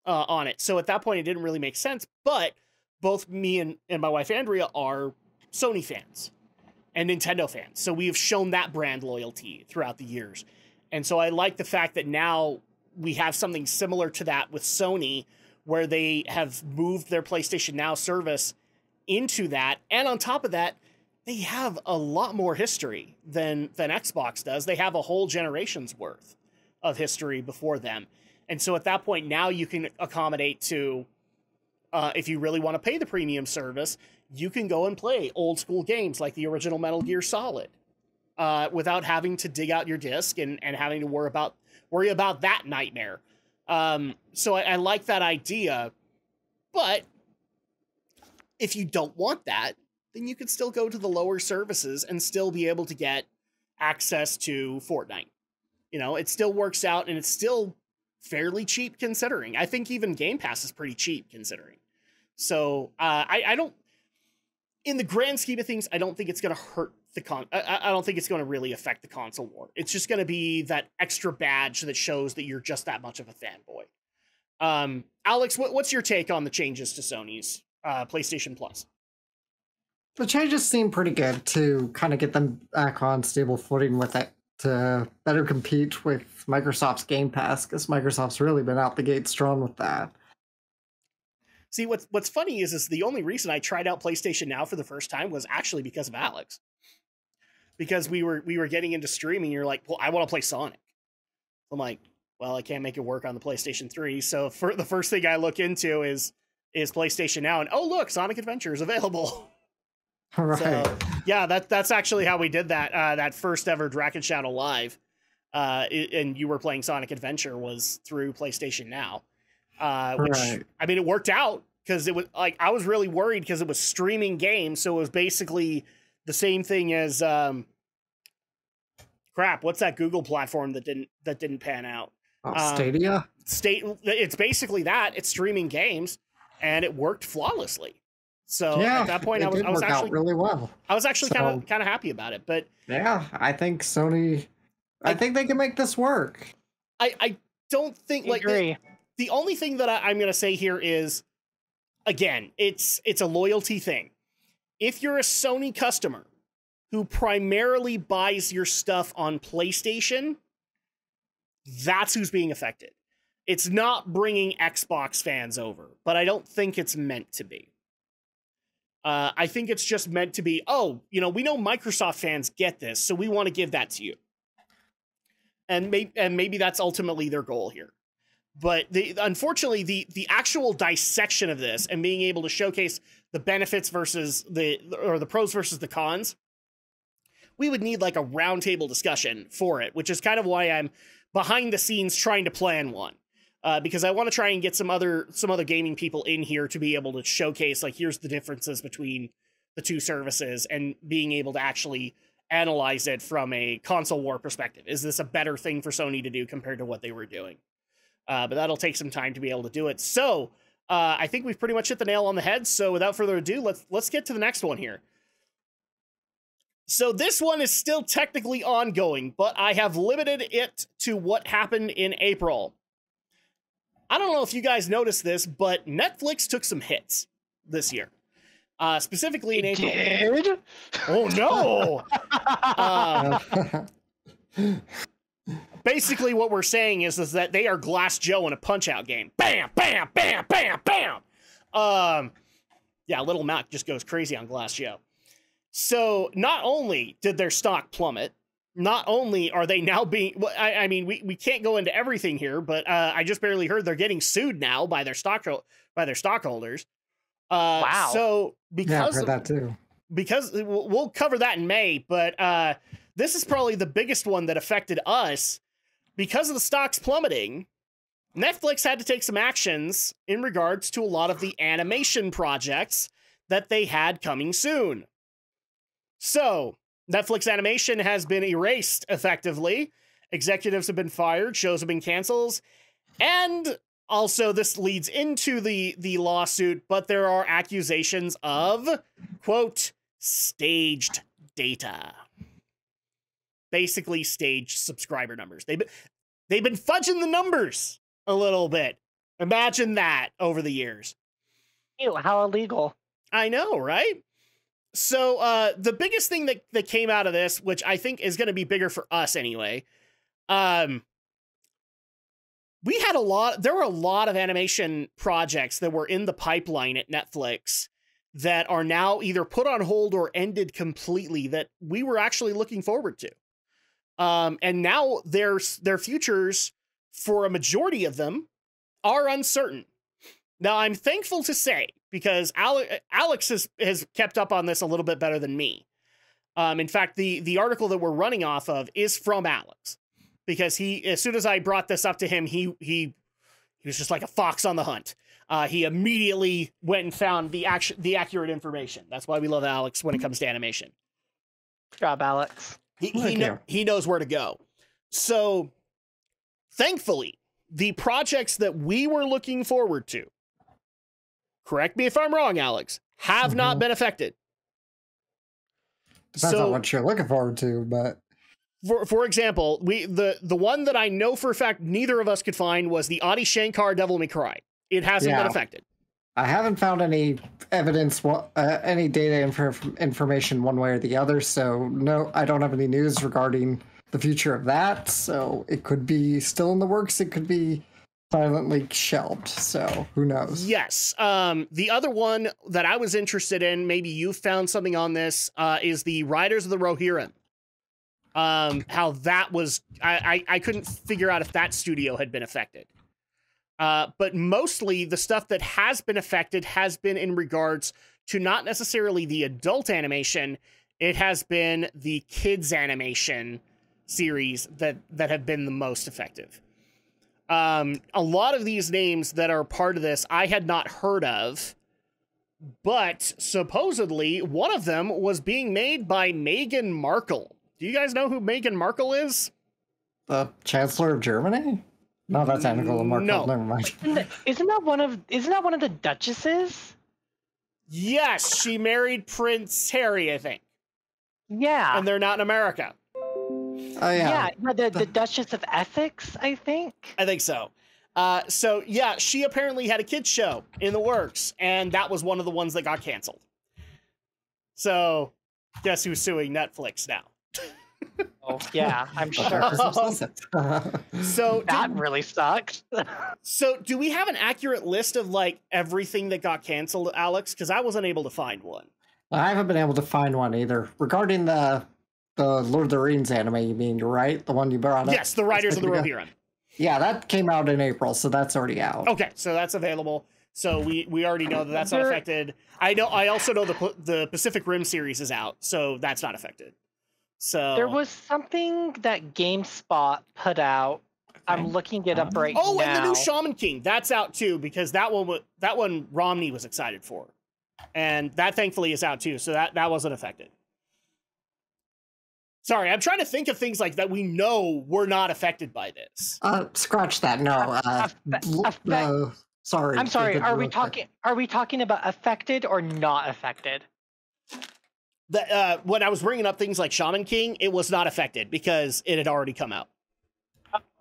on it. So at that point, it didn't really make sense, but both me and my wife Andrea are Sony fans and Nintendo fans. So we have shown that brand loyalty throughout the years. And so I like the fact that now we have something similar to that with Sony, where they have moved their PlayStation Now service into that. And on top of that, they have a lot more history than Xbox does. They have a whole generation's worth of history before them. And so at that point, now you can accommodate to, if you really want to pay the premium service, you can go and play old school games like the original Metal Gear Solid without having to dig out your disc and having to worry about that nightmare. So I like that idea, but if you don't want that, then you could still go to the lower services and still be able to get access to Fortnite. You know, it still works out, and it's still fairly cheap considering. I think even Game Pass is pretty cheap considering. So I don't, in the grand scheme of things, I don't think it's going to hurt I don't think it's going to really affect the console war. It's just going to be that extra badge that shows that you're just that much of a fanboy. Alex, what's your take on the changes to Sony's PlayStation Plus? The changes seem pretty good to kind of get them back on stable footing with it to better compete with Microsoft's Game Pass, because Microsoft's really been out the gate strong with that. See, what's funny is the only reason I tried out PlayStation Now for the first time was actually because of Alex. Because we were getting into streaming, you're like, well, I want to play Sonic. I'm like, well, I can't make it work on the PlayStation 3. So for the first thing I look into is PlayStation Now, and oh look, Sonic Adventure is available. Right. So yeah, that's actually how we did that. That first ever Drak and Shadow Live, and you were playing Sonic Adventure was through PlayStation Now. Which I mean, it worked out because it was like I was really worried because it was streaming games, so it was basically the same thing as crap. What's that Google platform that didn't pan out? Stadia. It's basically that. It's streaming games, and it worked flawlessly. So yeah, at that point, I was actually out really well. I was actually kind of happy about it. But yeah, I think Sony. I think they can make this work. I don't think like the only thing that I'm going to say here is, again, it's a loyalty thing. If you're a Sony customer who primarily buys your stuff on PlayStation, that's who's being affected. It's not bringing Xbox fans over, but I don't think it's meant to be. I think it's just meant to be, oh, we know Microsoft fans get this, so we want to give that to you. And maybe that's ultimately their goal here. But unfortunately, the actual dissection of this and being able to showcase the benefits versus the pros versus the cons, we would need like a roundtable discussion for it, which is kind of why I'm behind the scenes trying to plan one. Because I want to try and get some other gaming people in here to be able to showcase, like, here's the differences between the two services and being able to actually analyze it from a console war perspective. Is this a better thing for Sony to do compared to what they were doing? But that'll take some time to be able to do it. So I think we've pretty much hit the nail on the head. So without further ado, let's get to the next one here. So this one is still technically ongoing, but I have limited it to what happened in April. I don't know if you guys noticed this, but Netflix took some hits this year. Specifically in April. Did? Oh no! Basically, what we're saying is that they are Glass Joe in a Punch-Out game. Bam, bam, bam, bam, bam. Yeah, Little Mac just goes crazy on Glass Joe. So not only did their stock plummet, not only are they now being, I mean, we can't go into everything here, but I just barely heard they're getting sued now by their stockholders. Wow. Yeah, So I've because heard that too. Because we'll cover that in May, but this is probably the biggest one that affected us. Because of the stocks plummeting, Netflix had to take some actions in regards to a lot of the animation projects that they had coming soon. So, Netflix animation has been erased effectively. Executives have been fired, shows have been canceled, and also this leads into the lawsuit, but there are accusations of, quote, staged data. Basically staged subscriber numbers. They've been fudging the numbers a little bit. Imagine that over the years. Ew, how illegal. I know, right? So the biggest thing that came out of this, which I think is going to be bigger for us anyway, there were a lot of animation projects that were in the pipeline at Netflix that are now either put on hold or ended completely that we were actually looking forward to. And now their futures for a majority of them are uncertain. Now, I'm thankful to say, because Alex has kept up on this a little bit better than me. In fact, the article that we're running off of is from Alex, because as soon as I brought this up to him, he was just like a fox on the hunt. He immediately went and found the accurate information. That's why we love Alex when it comes to animation. Good job, Alex. He knows where to go. So, thankfully, the projects that we were looking forward to, correct me if I'm wrong, Alex, have not been affected. Depends on what you're looking forward to, but for example, the one that I know for a fact neither of us could find was the Adi Shankar Devil May Cry. It hasn't been affected. I haven't found any evidence, any data information one way or the other. So no, I don't have any news regarding the future of that. So it could be still in the works. It could be silently shelved. So who knows? Yes. The other one that I was interested in, maybe you found something on this, is the Riders of the Rohirrim. How that was, I couldn't figure out if that studio had been affected. But mostly the stuff that has been affected has been in regards to not necessarily the adult animation. It has been the kids animation series that have been the most effective. A lot of these names that are part of this, I had not heard of, but supposedly one of them was being made by Meghan Markle. Do you guys know who Meghan Markle is? The Chancellor of Germany? No, that's Angela Merkel. No. Never mind. Isn't that one of the duchesses? Yes, she married Prince Harry, I think. Yeah. And they're not in America. Oh, yeah. Yeah, the Duchess of Essex, I think. I think so. So, yeah, she apparently had a kids show in the works, and that was one of the ones that got canceled. So, guess who's suing Netflix now? Oh, yeah, I'm sure. So that really sucks. So do we have an accurate list of like everything that got canceled, Alex? Because I wasn't able to find one. I haven't been able to find one either. Regarding the Lord of the Rings anime, you mean, you're right? The one you brought up? Yes, the Riders of the Rohirrim. Yeah, that came out in April, so that's already out. Okay, so that's available. So we already know that that's not affected. I also know the Pacific Rim series is out, so that's not affected. So there was something that GameSpot put out. Okay. I'm looking it up right now. Oh, and the new Shaman King, that's out too, because that one Romney was excited for. And that thankfully is out too, so that wasn't affected. Sorry, I'm trying to think of things like that we know were not affected by this. Scratch that. No. Sorry. I'm sorry. Are we talking about affected or not affected? When I was bringing up things like Shaman King, it was not affected because it had already come out.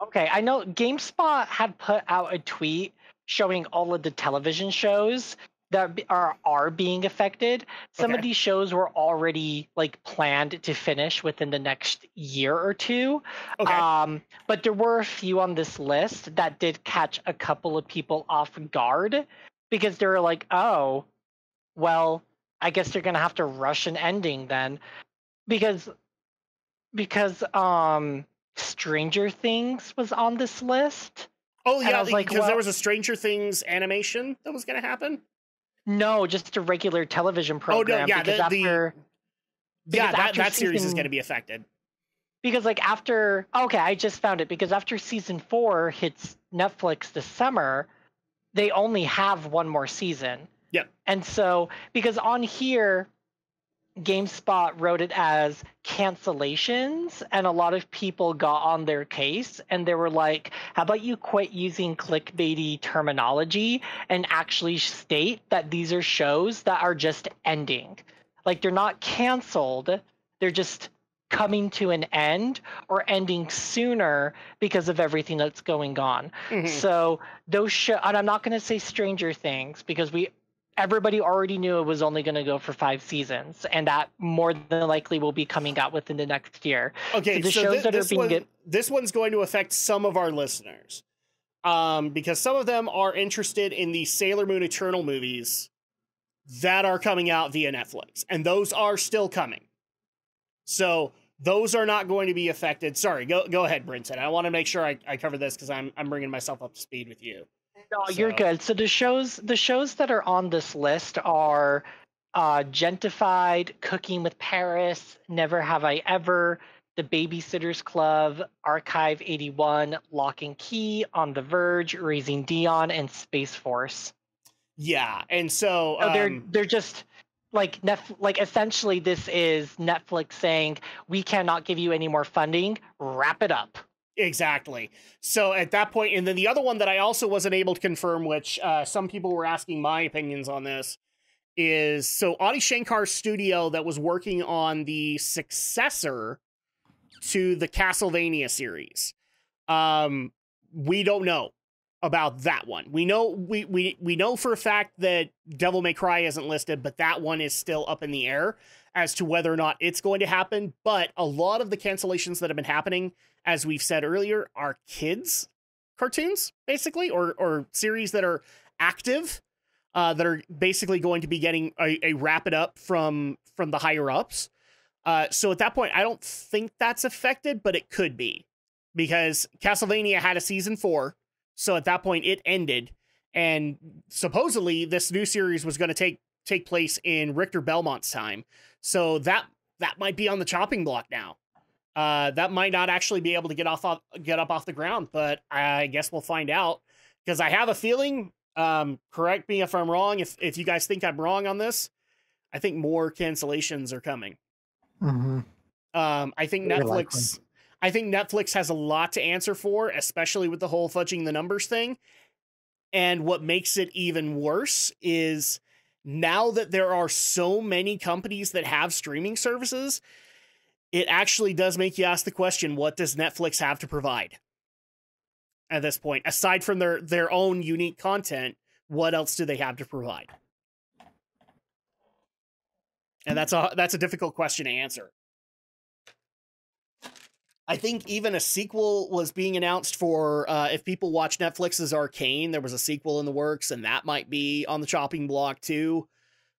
Okay, I know GameSpot had put out a tweet showing all of the television shows that are being affected. Some of these shows were already like planned to finish within the next year or two. Okay. But there were a few on this list that did catch a couple of people off guard because they were like, oh, well, I guess they're gonna have to rush an ending then, because Stranger Things was on this list. Oh yeah, because there was a Stranger Things animation that was gonna happen. No, just a regular television program. Oh no, yeah, that series is gonna be affected. Because I just found it because after season 4 hits Netflix this summer, they only have one more season. Yep. And so, because on here, GameSpot wrote it as cancellations, and a lot of people got on their case, and they were like, how about you quit using clickbaity terminology and actually state that these are shows that are just ending. Like, they're not canceled, they're just coming to an end or ending sooner because of everything that's going on. Mm-hmm. So those and I'm not going to say Stranger Things because everybody already knew it was only going to go for 5 seasons, and that more than likely will be coming out within the next year. Okay, so this one's going to affect some of our listeners, because some of them are interested in the Sailor Moon Eternal movies that are coming out via Netflix, and those are still coming. So those are not going to be affected. Sorry, go ahead, Brinson. I want to make sure I cover this because I'm bringing myself up to speed with you. No, you're good. So the shows that are on this list are Gentified, Cooking with Paris, Never Have I Ever, The Babysitter's Club, Archive 81, Lock and Key, On the Verge, Raising Dion, and Space Force. Yeah, and so they're just like essentially this is Netflix saying we cannot give you any more funding. Wrap it up. Exactly. So at that point, and then the other one that I also wasn't able to confirm, which some people were asking my opinions on this, is so Adi Shankar's studio that was working on the successor to the Castlevania series. We don't know. about that one. We know for a fact that Devil May Cry isn't listed, but that one is still up in the air as to whether or not it's going to happen. But a lot of the cancellations that have been happening, as we've said earlier, are kids cartoons, basically, or series that are active, that are basically going to be getting a wrap it up from the higher ups. So at that point, I don't think that's affected, but it could be, because Castlevania had a season 4. So at that point, it ended, and supposedly this new series was going to take place in Richter Belmont's time. So that might be on the chopping block now. That might not actually be able to get up off the ground, but I guess we'll find out, because I have a feeling. Correct me if I'm wrong. If you guys think I'm wrong on this, I think more cancellations are coming. Mm-hmm. I think Netflix. I think Netflix has a lot to answer for, especially with the whole fudging the numbers thing. And what makes it even worse is now that there are so many companies that have streaming services, it actually does make you ask the question, what does Netflix have to provide at this point? Aside from their own unique content, what else do they have to provide? And that's a difficult question to answer. I think even a sequel was being announced for, if people watch Netflix's Arcane, there was a sequel in the works, and that might be on the chopping block too.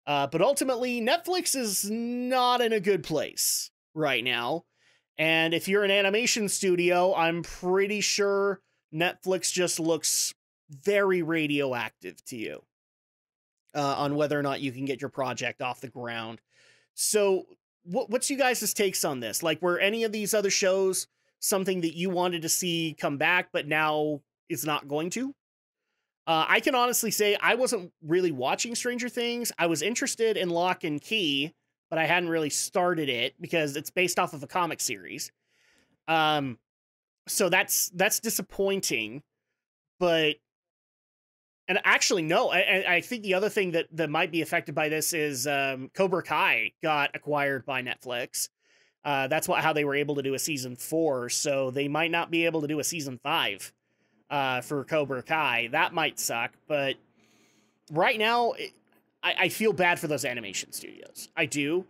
But ultimately, Netflix is not in a good place right now. And if you're an animation studio, I'm pretty sure Netflix just looks very radioactive to you on whether or not you can get your project off the ground. So what's you guys' takes on this? Like, were any of these other shows something that you wanted to see come back, but now is not going to? I can honestly say I wasn't really watching Stranger Things. I was interested in Lock and Key, but I hadn't really started it because it's based off of a comic series. So that's disappointing. But, and actually, no, I think the other thing that might be affected by this is Cobra Kai got acquired by Netflix. That's how they were able to do a season 4. So they might not be able to do a season 5 for Cobra Kai. That might suck. But right now, I feel bad for those animation studios. I do,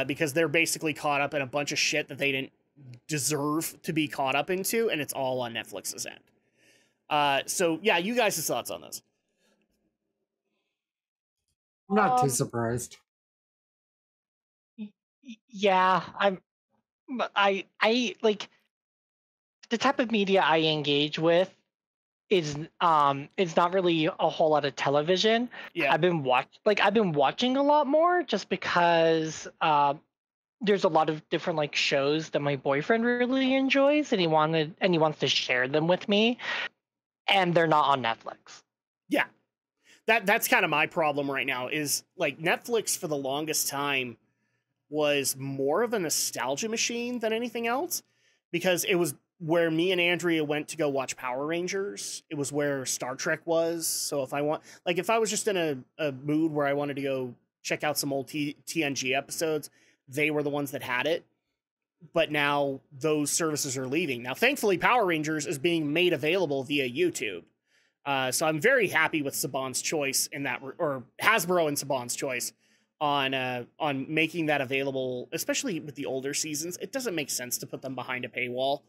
because they're basically caught up in a bunch of shit that they didn't deserve to be caught up into, and it's all on Netflix's end. So yeah, you guys' thoughts on this? I'm not too surprised. Yeah, I like the type of media I engage with is not really a whole lot of television. Yeah. I've been watching a lot more just because there's a lot of different like shows that my boyfriend really enjoys, and he wants to share them with me, and they're not on Netflix. Yeah. That's kind of my problem right now, is like Netflix for the longest time was more of a nostalgia machine than anything else, because it was where me and Andrea went to go watch Power Rangers. It was where Star Trek was. So if I was just in a mood where I wanted to go check out some old TNG episodes, they were the ones that had it. But now those services are leaving. Now, thankfully, Power Rangers is being made available via YouTube. So I'm very happy with Saban's choice in that, or Hasbro and Saban's choice on making that available, especially with the older seasons. It doesn't make sense to put them behind a paywall.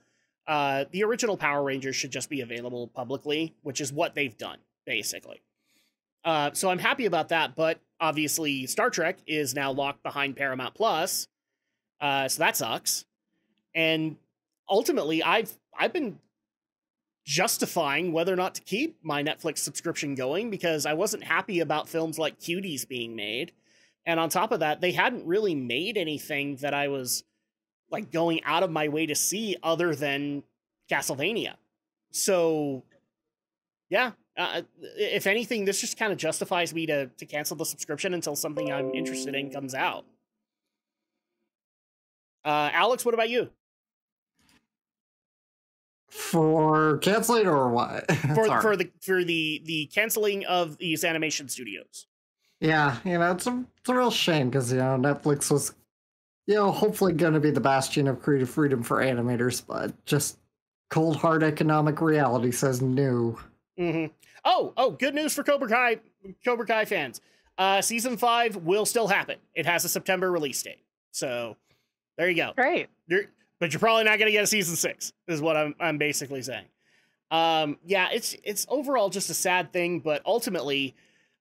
The original Power Rangers should just be available publicly, which is what they've done, basically. So I'm happy about that, but obviously Star Trek is now locked behind Paramount Plus, so that sucks. And ultimately, I've been justifying whether or not to keep my Netflix subscription going, because I wasn't happy about films like Cuties being made. And on top of that, they hadn't really made anything that I was like going out of my way to see other than Castlevania. So yeah, if anything, this just kind of justifies me to cancel the subscription until something I'm interested in comes out. Alex, what about you? For canceling or what? For the canceling of these animation studios. Yeah, it's a real shame, because Netflix was hopefully going to be the bastion of creative freedom for animators, but just cold hard economic reality says no. Mm-hmm. Oh, good news for Cobra Kai fans. Season 5 will still happen. It has a September release date. So there you go. Great. But you're probably not going to get a season 6 is what I'm basically saying. Yeah, it's overall just a sad thing, but ultimately,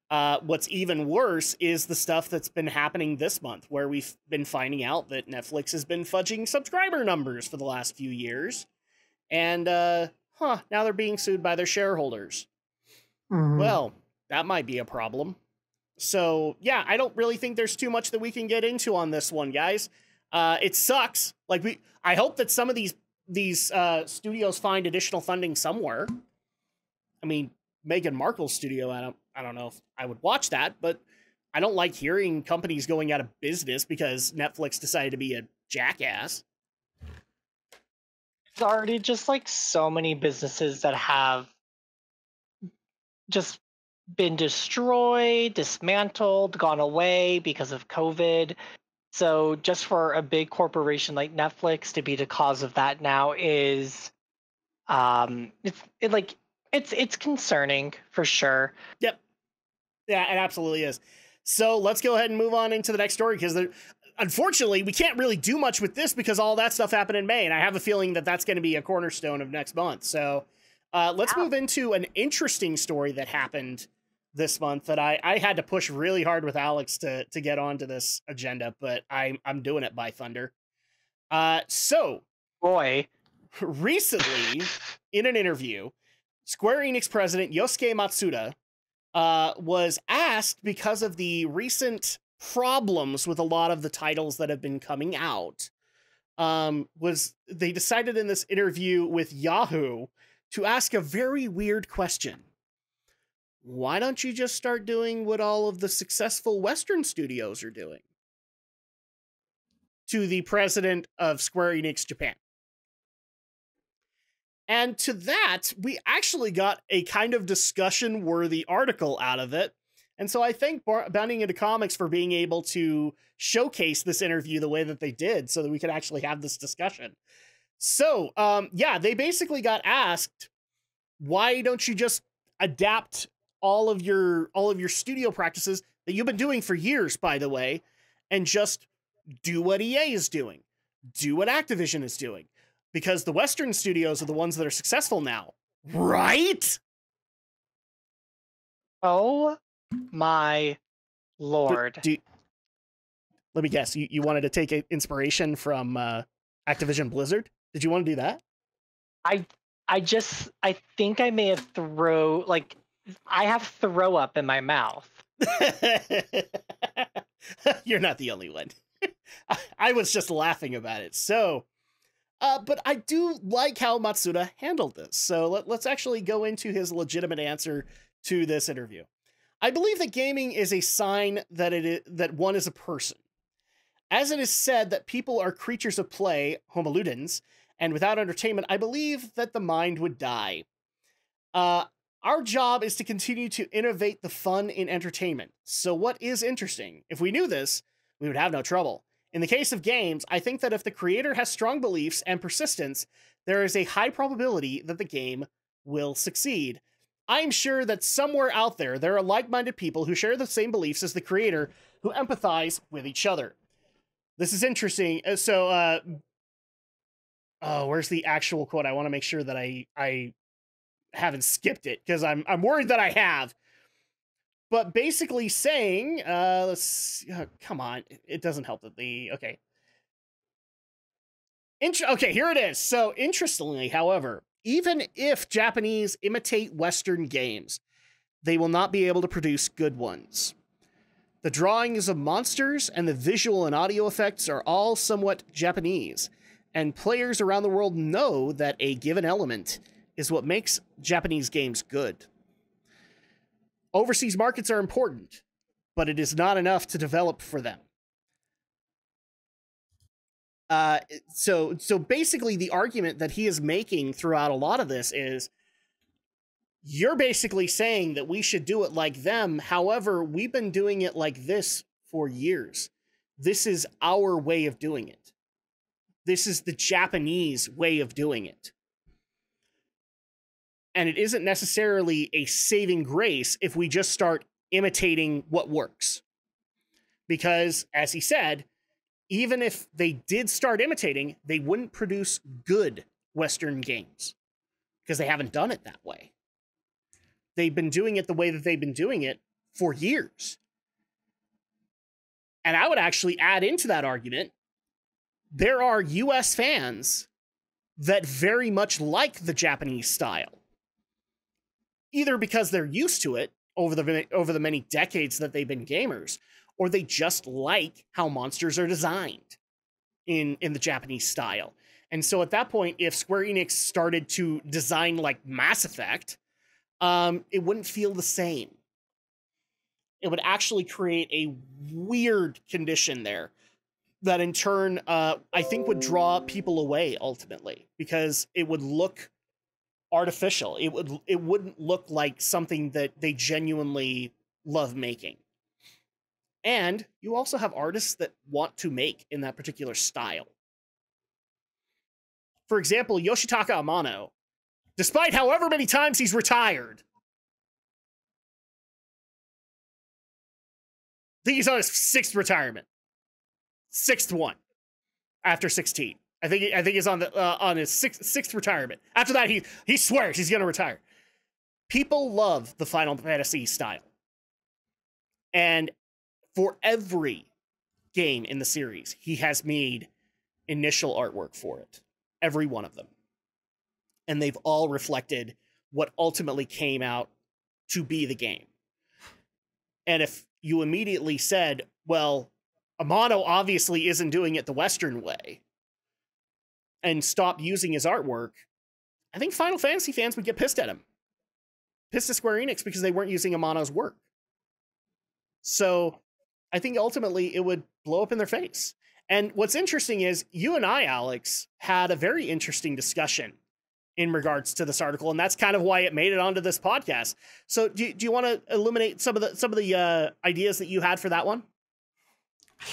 what's even worse is the stuff that's been happening this month, where we've been finding out that Netflix has been fudging subscriber numbers for the last few years. And, now they're being sued by their shareholders. Mm-hmm. Well, that might be a problem. So, yeah, I don't really think there's too much that we can get into on this one, guys. It sucks. I hope that some of these studios find additional funding somewhere. I mean, Meghan Markle's studio, I don't know if I would watch that, but I don't like hearing companies going out of business because Netflix decided to be a jackass. There's already just like so many businesses that have just been destroyed, dismantled, gone away because of COVID. So just for a big corporation like Netflix to be the cause of that now is it's concerning for sure. Yep. Yeah, it absolutely is. So let's go ahead and move on into the next story, because unfortunately we can't really do much with this because all that stuff happened in May, and I have a feeling that that's going to be a cornerstone of next month. So let's move into an interesting story that happened this month that I had to push really hard with Alex to get onto this agenda, but I'm doing it by thunder. So boy, recently in an interview, Square Enix president Yosuke Matsuda was asked, because of the recent problems with a lot of the titles that have been coming out, they decided in this interview with Yahoo to ask a very weird question. Why don't you just start doing what all of the successful Western studios are doing? To the president of Square Enix Japan. And to that, we actually got a kind of discussion-worthy article out of it. And so I thank Bounding Into Comics for being able to showcase this interview the way that they did so that we could actually have this discussion. So, yeah, they basically got asked, why don't you just adapt all of your studio practices that you've been doing for years, by the way, and just do what EA is doing, do what Activision is doing, because the Western studios are the ones that are successful now, right? Oh my lord. Let me guess, you wanted to take inspiration from Activision Blizzard? Did you want to do that? I think I may have I have throw up in my mouth. You're not the only one. I was just laughing about it. So, but I do like how Matsuda handled this. So let's actually go into his legitimate answer to this interview. I believe that gaming is a sign that one is a person. As it is said that people are creatures of play, homo ludens, and without entertainment, I believe that the mind would die. Our job is to continue to innovate the fun in entertainment. So what is interesting? If we knew this, we would have no trouble. In the case of games, I think that if the creator has strong beliefs and persistence, there is a high probability that the game will succeed. I'm sure that somewhere out there are like-minded people who share the same beliefs as the creator, who empathize with each other. This is interesting. So, where's the actual quote? I want to make sure that I haven't skipped it, because I'm worried that I have. But basically saying, come on, it doesn't help that okay. Okay, here it is. So interestingly, however, even if Japanese imitate Western games, they will not be able to produce good ones. The drawings of monsters and the visual and audio effects are all somewhat Japanese, and players around the world know that a given element is what makes Japanese games good. Overseas markets are important, but it is not enough to develop for them. So basically the argument that he is making throughout a lot of this is, you're basically saying that we should do it like them. However, we've been doing it like this for years. This is our way of doing it. This is the Japanese way of doing it. And it isn't necessarily a saving grace if we just start imitating what works. Because, as he said, even if they did start imitating, they wouldn't produce good Western games because they haven't done it that way. They've been doing it the way that they've been doing it for years. And I would actually add into that argument, there are US fans that very much like the Japanese style. Either because they're used to it over the many decades that they've been gamers, or they just like how monsters are designed in the Japanese style. And so at that point, if Square Enix started to design like Mass Effect, it wouldn't feel the same. It would actually create a weird condition there that in turn, I think would draw people away ultimately, because it would look artificial. It wouldn't look like something that they genuinely love making. And you also have artists that want to make in that particular style. For example, Yoshitaka Amano, despite however many times he's retired, I think he's on his 6th retirement. 6th one after 16. I think he's on his sixth retirement. After that, he swears he's going to retire. People love the Final Fantasy style. And for every game in the series, he has made initial artwork for it. Every one of them. And they've all reflected what ultimately came out to be the game. And if you immediately said, well, Amano obviously isn't doing it the Western way, and stop using his artwork, I think Final Fantasy fans would get pissed at him. Pissed at Square Enix because they weren't using Amano's work. So I think ultimately it would blow up in their face. And what's interesting is you and I, Alex, had a very interesting discussion in regards to this article, and that's kind of why it made it onto this podcast. So do you want to illuminate some of the ideas that you had for that one?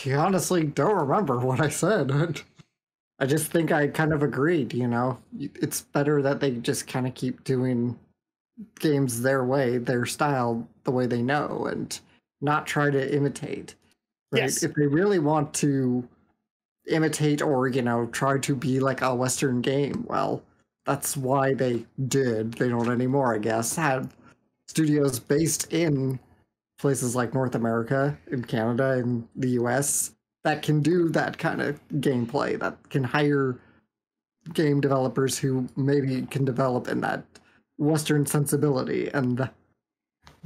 I honestly don't remember what I said. I just think I kind of agreed, you know? It's better that they just kind of keep doing games their way, their style, the way they know, and not try to imitate. Right? Yes. If they really want to imitate or, you know, try to be like a Western game, well, that's why they did. They don't anymore, I guess. Have studios based in places like North America, in Canada, and the US that can do that kind of gameplay, that can hire game developers who maybe can develop in that Western sensibility, and,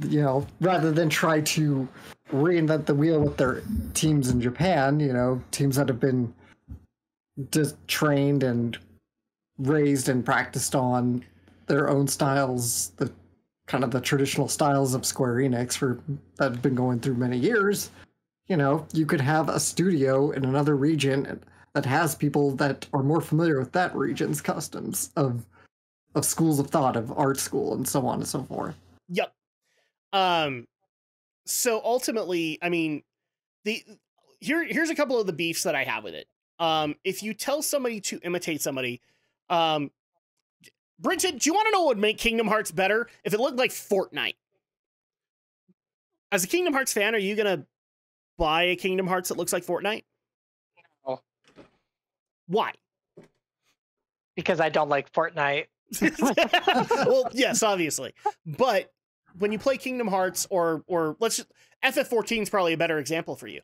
you know, rather than try to reinvent the wheel with their teams in Japan, you know, teams that have been just trained and raised and practiced on their own styles, the kind of the traditional styles of Square Enix that have been going through many years. You know, you could have a studio in another region that has people that are more familiar with that region's customs of schools of thought, of art school, and so on and so forth. Yep. So ultimately, I mean, here's a couple of the beefs that I have with it. If you tell somebody to imitate somebody, Brenton, do you want to know what would make Kingdom Hearts better? If it looked like Fortnite. As a Kingdom Hearts fan, are you gonna buy a Kingdom Hearts that looks like Fortnite? No. Why? Because I don't like Fortnite. Well, yes, obviously. But when you play Kingdom Hearts or let's just, FF14 is probably a better example for you.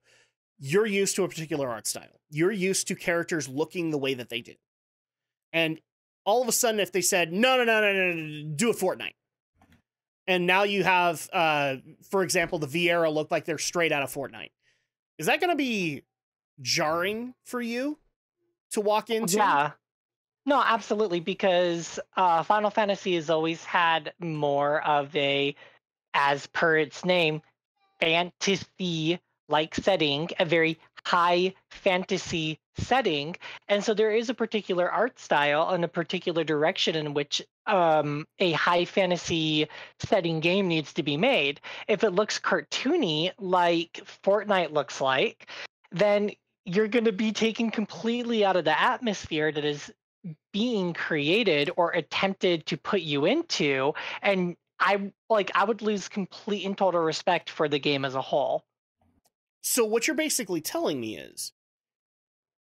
You're used to a particular art style. You're used to characters looking the way that they do. And all of a sudden, if they said, no, do a Fortnite. And now you have, for example, the Viii look like they're straight out of Fortnite. Is that going to be jarring for you to walk into? Yeah. No, absolutely, because Final Fantasy has always had more of a, as per its name, fantasy-like setting, a very high fantasy setting. And so there is a particular art style and a particular direction in which a high fantasy setting game needs to be made. If it looks cartoony like Fortnite looks like, then you're going to be taken completely out of the atmosphere that is being created or attempted to put you into, and I would lose complete and total respect for the game as a whole. So what you're basically telling me is,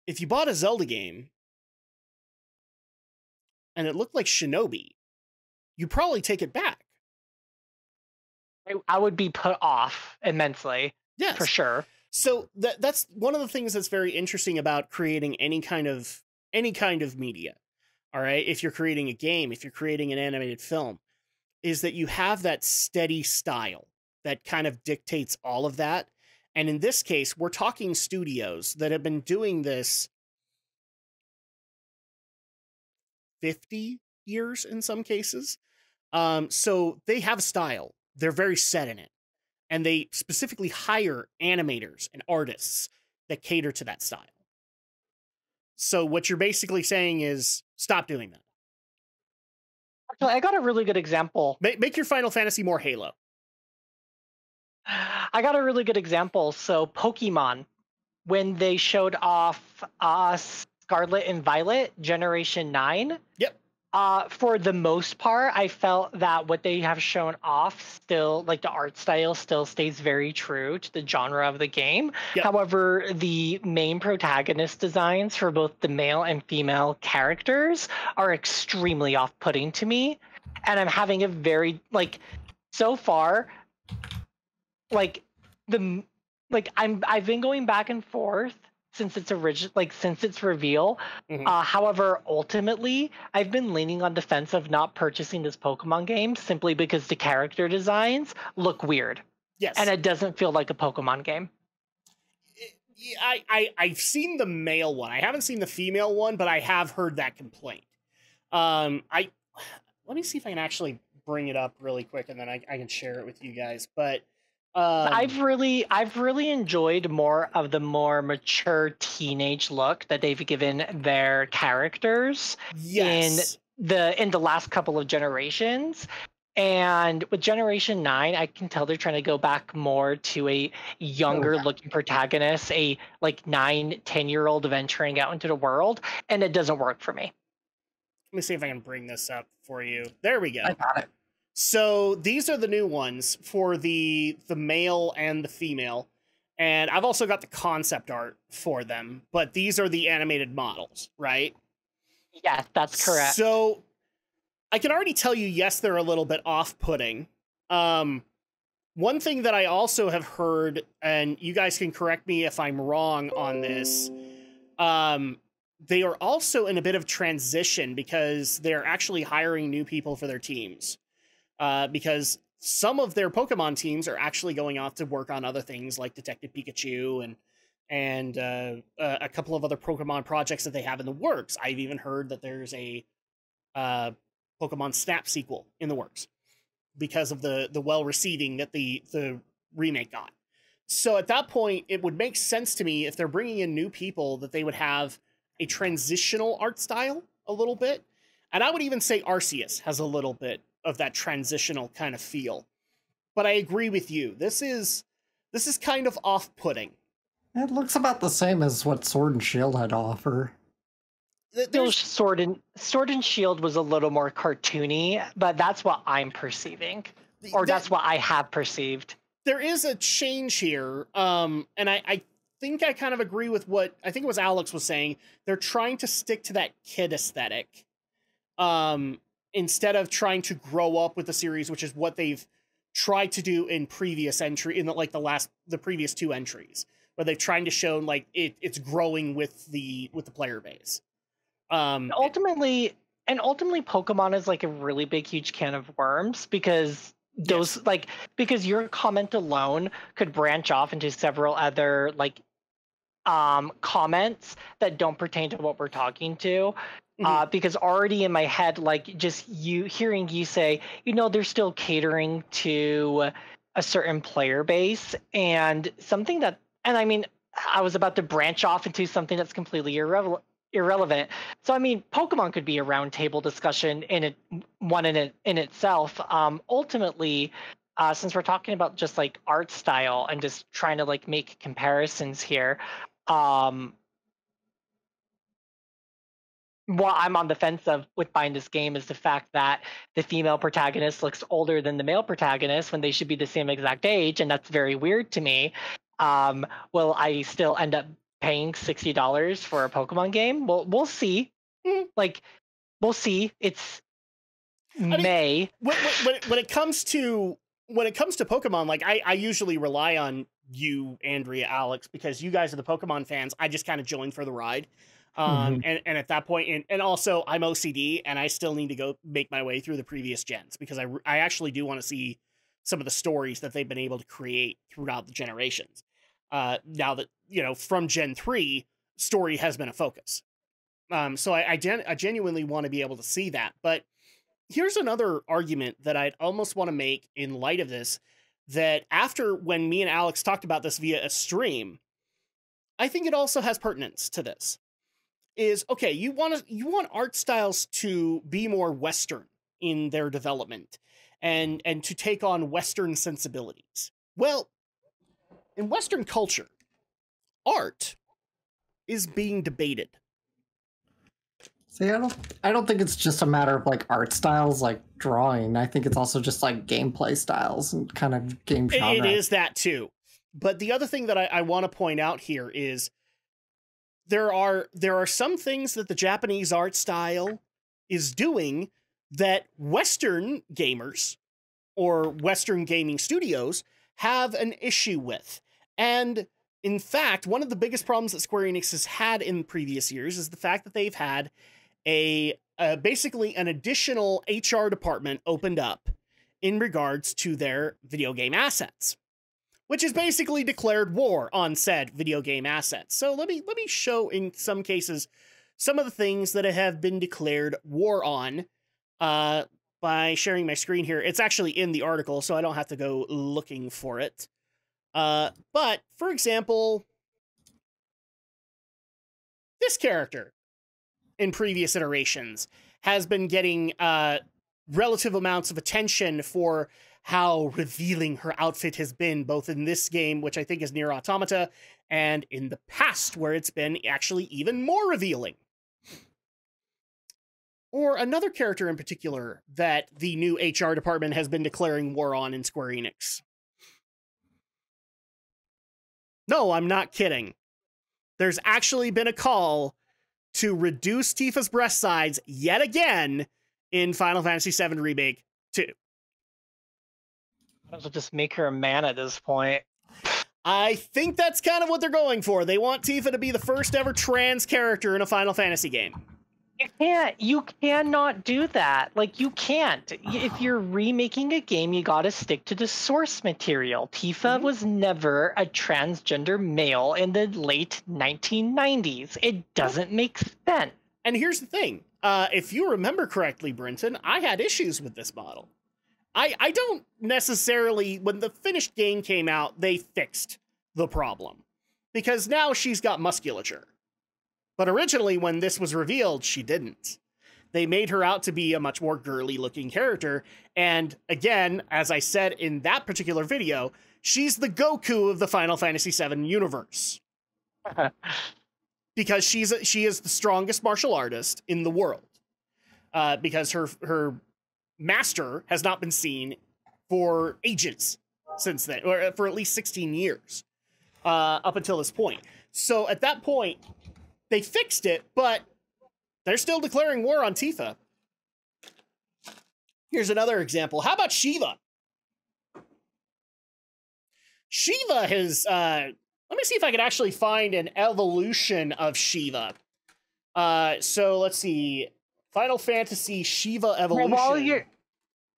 if you bought a Zelda game and it looked like Shinobi, you'd probably take it back. I would be put off immensely. Yes, for sure. So that's one of the things that's very interesting about creating any kind of media. All right, if you're creating a game, if you're creating an animated film, is that you have that steady style that kind of dictates all of that. And in this case, we're talking studios that have been doing this 50 years in some cases. So they have a style. They're very set in it. And they specifically hire animators and artists that cater to that style. So what you're basically saying is stop doing that. Actually, I got a really good example. Make your Final Fantasy more Halo. I got a really good example. So Pokemon, when they showed off Scarlet and Violet Generation 9. Yep. For the most part, I felt that what they have shown off still, like the art style still stays very true to the genre of the game. Yep. However, the main protagonist designs for both the male and female characters are extremely off-putting to me. And I'm having a very, so far, I've been going back and forth since its reveal. Mm-hmm. However, ultimately, I've been leaning on defense of not purchasing this Pokemon game simply because the character designs look weird. Yes. And it doesn't feel like a Pokemon game. I've seen the male one. I haven't seen the female one, but I have heard that complaint. Let me see if I can actually bring it up really quick, and then I can share it with you guys. But I've really enjoyed more of the more mature teenage look that they've given their characters in the last couple of generations. And with Generation 9, I can tell they're trying to go back more to a younger looking protagonist, a 9-10-year-old venturing out into the world, and it doesn't work for me. Let me see if I can bring this up for you. There we go. I got it. So these are the new ones for the male and the female. And I've also got the concept art for them, but these are the animated models, right? Yes, that's correct. So I can already tell you, yes, they're a little bit off-putting. One thing that I also have heard, and you guys can correct me if I'm wrong on this, they are also in a bit of transition because they're actually hiring new people for their teams. Because some of their Pokemon teams are actually going off to work on other things like Detective Pikachu and a couple of other Pokemon projects that they have in the works. I've even heard that there's a Pokemon Snap sequel in the works because of the well receiving that the remake got. So at that point, it would make sense to me if they're bringing in new people that they would have a transitional art style a little bit. And I would even say Arceus has a little bit of that transitional kind of feel. But I agree with you. This is kind of off-putting. It looks about the same as what Sword and Shield had to offer. Sword and Shield was a little more cartoony, but that's what I'm perceiving. Or that's what I have perceived. There is a change here. And I think I kind of agree with what I think it was Alex was saying. They're trying to stick to that kid aesthetic. Instead of trying to grow up with the series, which is what they've tried to do in previous entry, in the previous two entries, where they've tried to show it's growing with the player base. Ultimately, Pokemon is a really big, huge can of worms because because your comment alone could branch off into several other comments that don't pertain to what we're talking to. Because already in my head, just hearing you say, they're still catering to a certain player base and something that, and I mean, I was about to branch off into something that's completely irrelevant. So, I mean, Pokemon could be a roundtable discussion in itself. Ultimately, since we're talking about just art style and just trying to make comparisons here, what I'm on the fence of with buying this game is the fact that the female protagonist looks older than the male protagonist when they should be the same exact age, and that's very weird to me. Will I still end up paying $60 for a Pokemon game? Well, we'll see. Like, we'll see. It's May. When it comes to Pokemon, like I usually rely on you, Andrea, Alex, because you guys are the Pokemon fans. I just kind of join for the ride. And at that point, and also I'm OCD and I still need to go make my way through the previous gens because I actually do want to see some of the stories that they've been able to create throughout the generations. Now that, from Gen 3, story has been a focus. So I genuinely want to be able to see that. But here's another argument that I'd almost want to make in light of this, that after when me and Alex talked about this via a stream, I think it also has pertinence to this. Is, okay, you want art styles to be more Western in their development and to take on Western sensibilities. Well, in Western culture, art is being debated. See, I don't think it's just a matter of like art styles, like drawing. I think it's also just like gameplay styles and kind of game genre. It is that too. But the other thing that I want to point out here is there are some things that the Japanese art style is doing that Western gamers or Western gaming studios have an issue with. And in fact, one of the biggest problems that Square Enix has had in previous years is the fact that they've had basically an additional HR department opened up in regards to their video game assets, which has basically declared war on said video game assets. So let me show, in some cases, some of the things that have been declared war on by sharing my screen here. It's actually in the article, so I don't have to go looking for it. But, for example, this character in previous iterations has been getting relative amounts of attention for how revealing her outfit has been, both in this game, which I think is Nier Automata, and in the past, where it's been actually even more revealing. Or another character in particular that the new HR department has been declaring war on in Square Enix. No, I'm not kidding. There's actually been a call to reduce Tifa's breast size yet again in Final Fantasy VII Remake 2. I'll just make her a man at this point. I think that's kind of what they're going for. They want Tifa to be the first ever trans character in a Final Fantasy game. You cannot do that. Like, you can't. If you're remaking a game, you gotta stick to the source material. Tifa was never a transgender male in the late 1990s. It doesn't make sense. And here's the thing. If you remember correctly, Brenton, I had issues with this model. I don't necessarily, when the finished game came out, they fixed the problem. Because now she's got musculature. But originally, when this was revealed, she didn't. They made her out to be a much more girly-looking character. And again, as I said in that particular video, she's the Goku of the Final Fantasy VII universe. Because she is the strongest martial artist in the world. Because her master has not been seen for ages since then, or for at least 16 years up until this point. So at that point, they fixed it, but they're still declaring war on Tifa. Here's another example. How about Shiva? Shiva has, let me see if I can actually find an evolution of Shiva. So let's see. Final Fantasy Shiva evolution.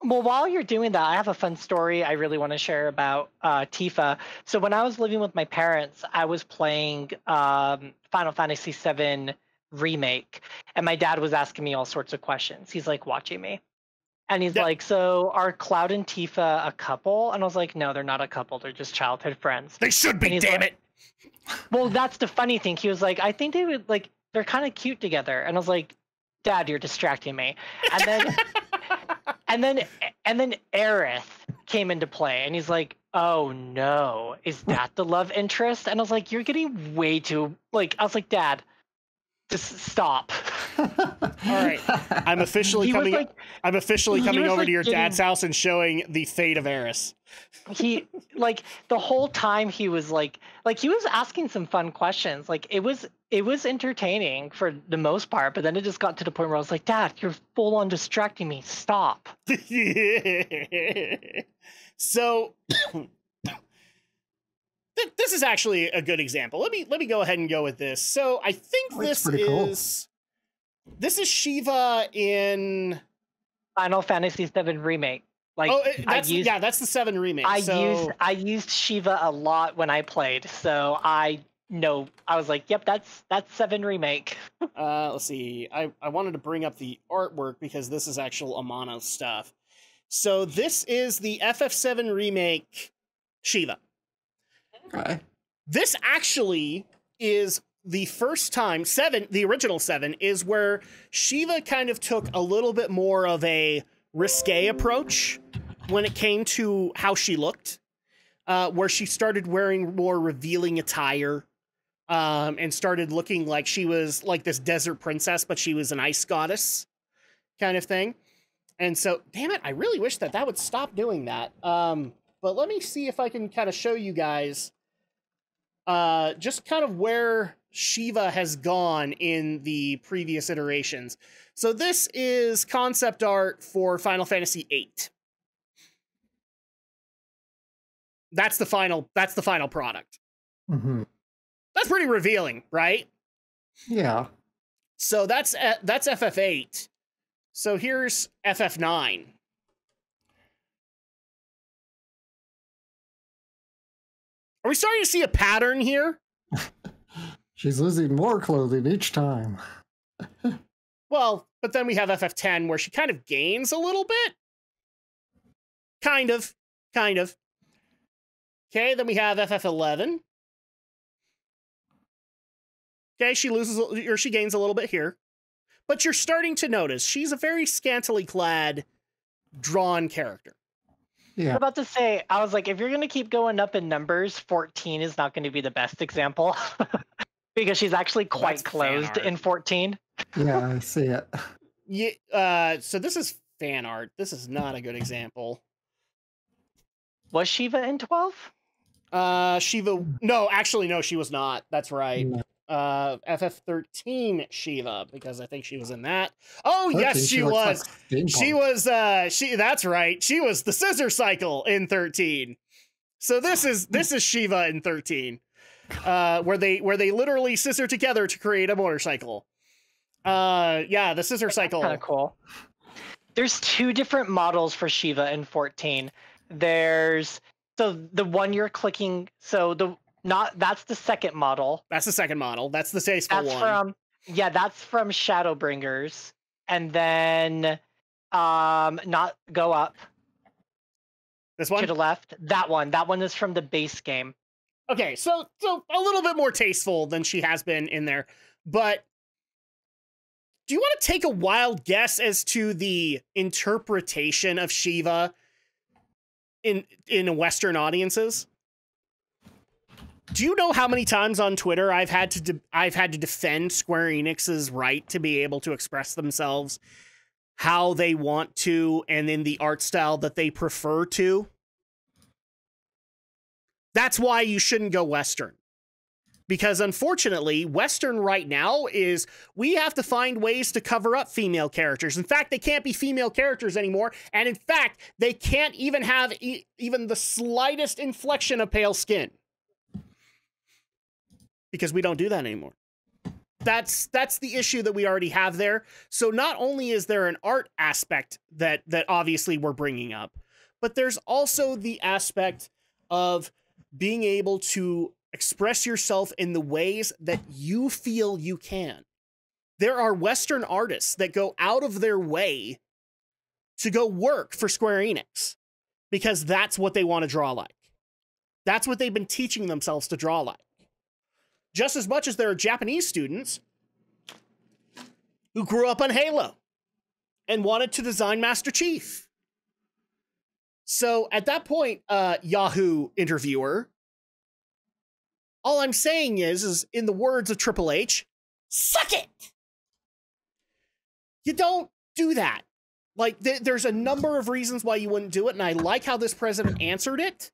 While you're doing that, I have a fun story I really want to share about Tifa. So when I was living with my parents, I was playing Final Fantasy VII Remake, and my dad was asking me all sorts of questions. He's like watching me. And he's like, so are Cloud and Tifa a couple? And I was like, no, they're not a couple. They're just childhood friends. They should be, damn it. Well, that's the funny thing. He was like, I think they would, like, they're kind of cute together. And I was like, Dad, you're distracting me. And then and then Aerith came into play, and he's like, oh no, is that the love interest? And I was like, you're getting way too, like, I was like, Dad, just stop. right, I'm officially coming. I'm officially coming over to your dad's house and showing the fate of Eris. He like the whole time he was like he was asking some fun questions. Like it was entertaining for the most part, but then it just got to the point where I was like, Dad, you're full on distracting me. Stop. So this is actually a good example. Let me go ahead and go with this. So I think this is Shiva in Final Fantasy VII Remake. Like, that's the 7 remake. I used Shiva a lot when I played, so I know. I was like, yep, that's 7 remake. Let's see. I wanted to bring up the artwork because this is actual Amano stuff. So this is the FF7 remake Shiva. Okay. This actually is the first time, the original 7, is where Shiva kind of took a little bit more of a risque approach when it came to how she looked, where she started wearing more revealing attire, and started looking like she was like this desert princess, but she was an ice goddess kind of thing. And so, damn it, I really wish that would stop doing that. But let me see if I can kind of show you guys just kind of where Shiva has gone in the previous iterations. So this is concept art for Final Fantasy VIII. That's the final product. Mm-hmm. That's pretty revealing, right? Yeah. So that's FF8. So here's FF9. Are we starting to see a pattern here? She's losing more clothing each time. Well, but then we have FF10 where she kind of gains a little bit. Kind of. Okay, then we have FF11. Okay, she loses, or she gains a little bit here. But you're starting to notice she's a very scantily clad, drawn character. Yeah. I was about to say, I was like, if you're going to keep going up in numbers, 14 is not going to be the best example. Because she's actually quite clothed in 14. Yeah, I see it. Yeah, so this is fan art. This is not a good example. Was Shiva in 12? Shiva... No, actually, no, she was not. That's right. No. FF13 Shiva, because I think she was in that. Oh, 13, yes, she was. Like she was, that's right. She was the scissor cycle in 13. So this is Shiva in 13. Where they literally scissor together to create a motorcycle. Yeah, the scissor cycle. Kind of cool. There's 2 different models for Shiva in 14. There's the one you're clicking. So that's the second model. That's the second model. That's the tasteful one. That's from Shadowbringers, and then not go up. This one to the left. That one is from the base game. Okay, so a little bit more tasteful than she has been in there, but do you want to take a wild guess as to the interpretation of Shiva in Western audiences? Do you know how many times on Twitter I've had to defend Square Enix's right to be able to express themselves how they want to and in the art style that they prefer to? That's why you shouldn't go Western. Because unfortunately, Western right now is we have to find ways to cover up female characters. In fact, they can't be female characters anymore. And in fact, they can't even have even the slightest inflection of pale skin. Because we don't do that anymore. That's the issue that we already have there. So not only is there an art aspect that obviously we're bringing up, but there's also the aspect of being able to express yourself in the ways that you feel you can. There are Western artists that go out of their way to go work for Square Enix because that's what they want to draw like. That's what they've been teaching themselves to draw like. Just as much as there are Japanese students who grew up on Halo and wanted to design Master Chief. So at that point, Yahoo interviewer, all I'm saying is in the words of Triple H, suck it. You don't do that. Like, there's a number of reasons why you wouldn't do it, and I like how this president answered it,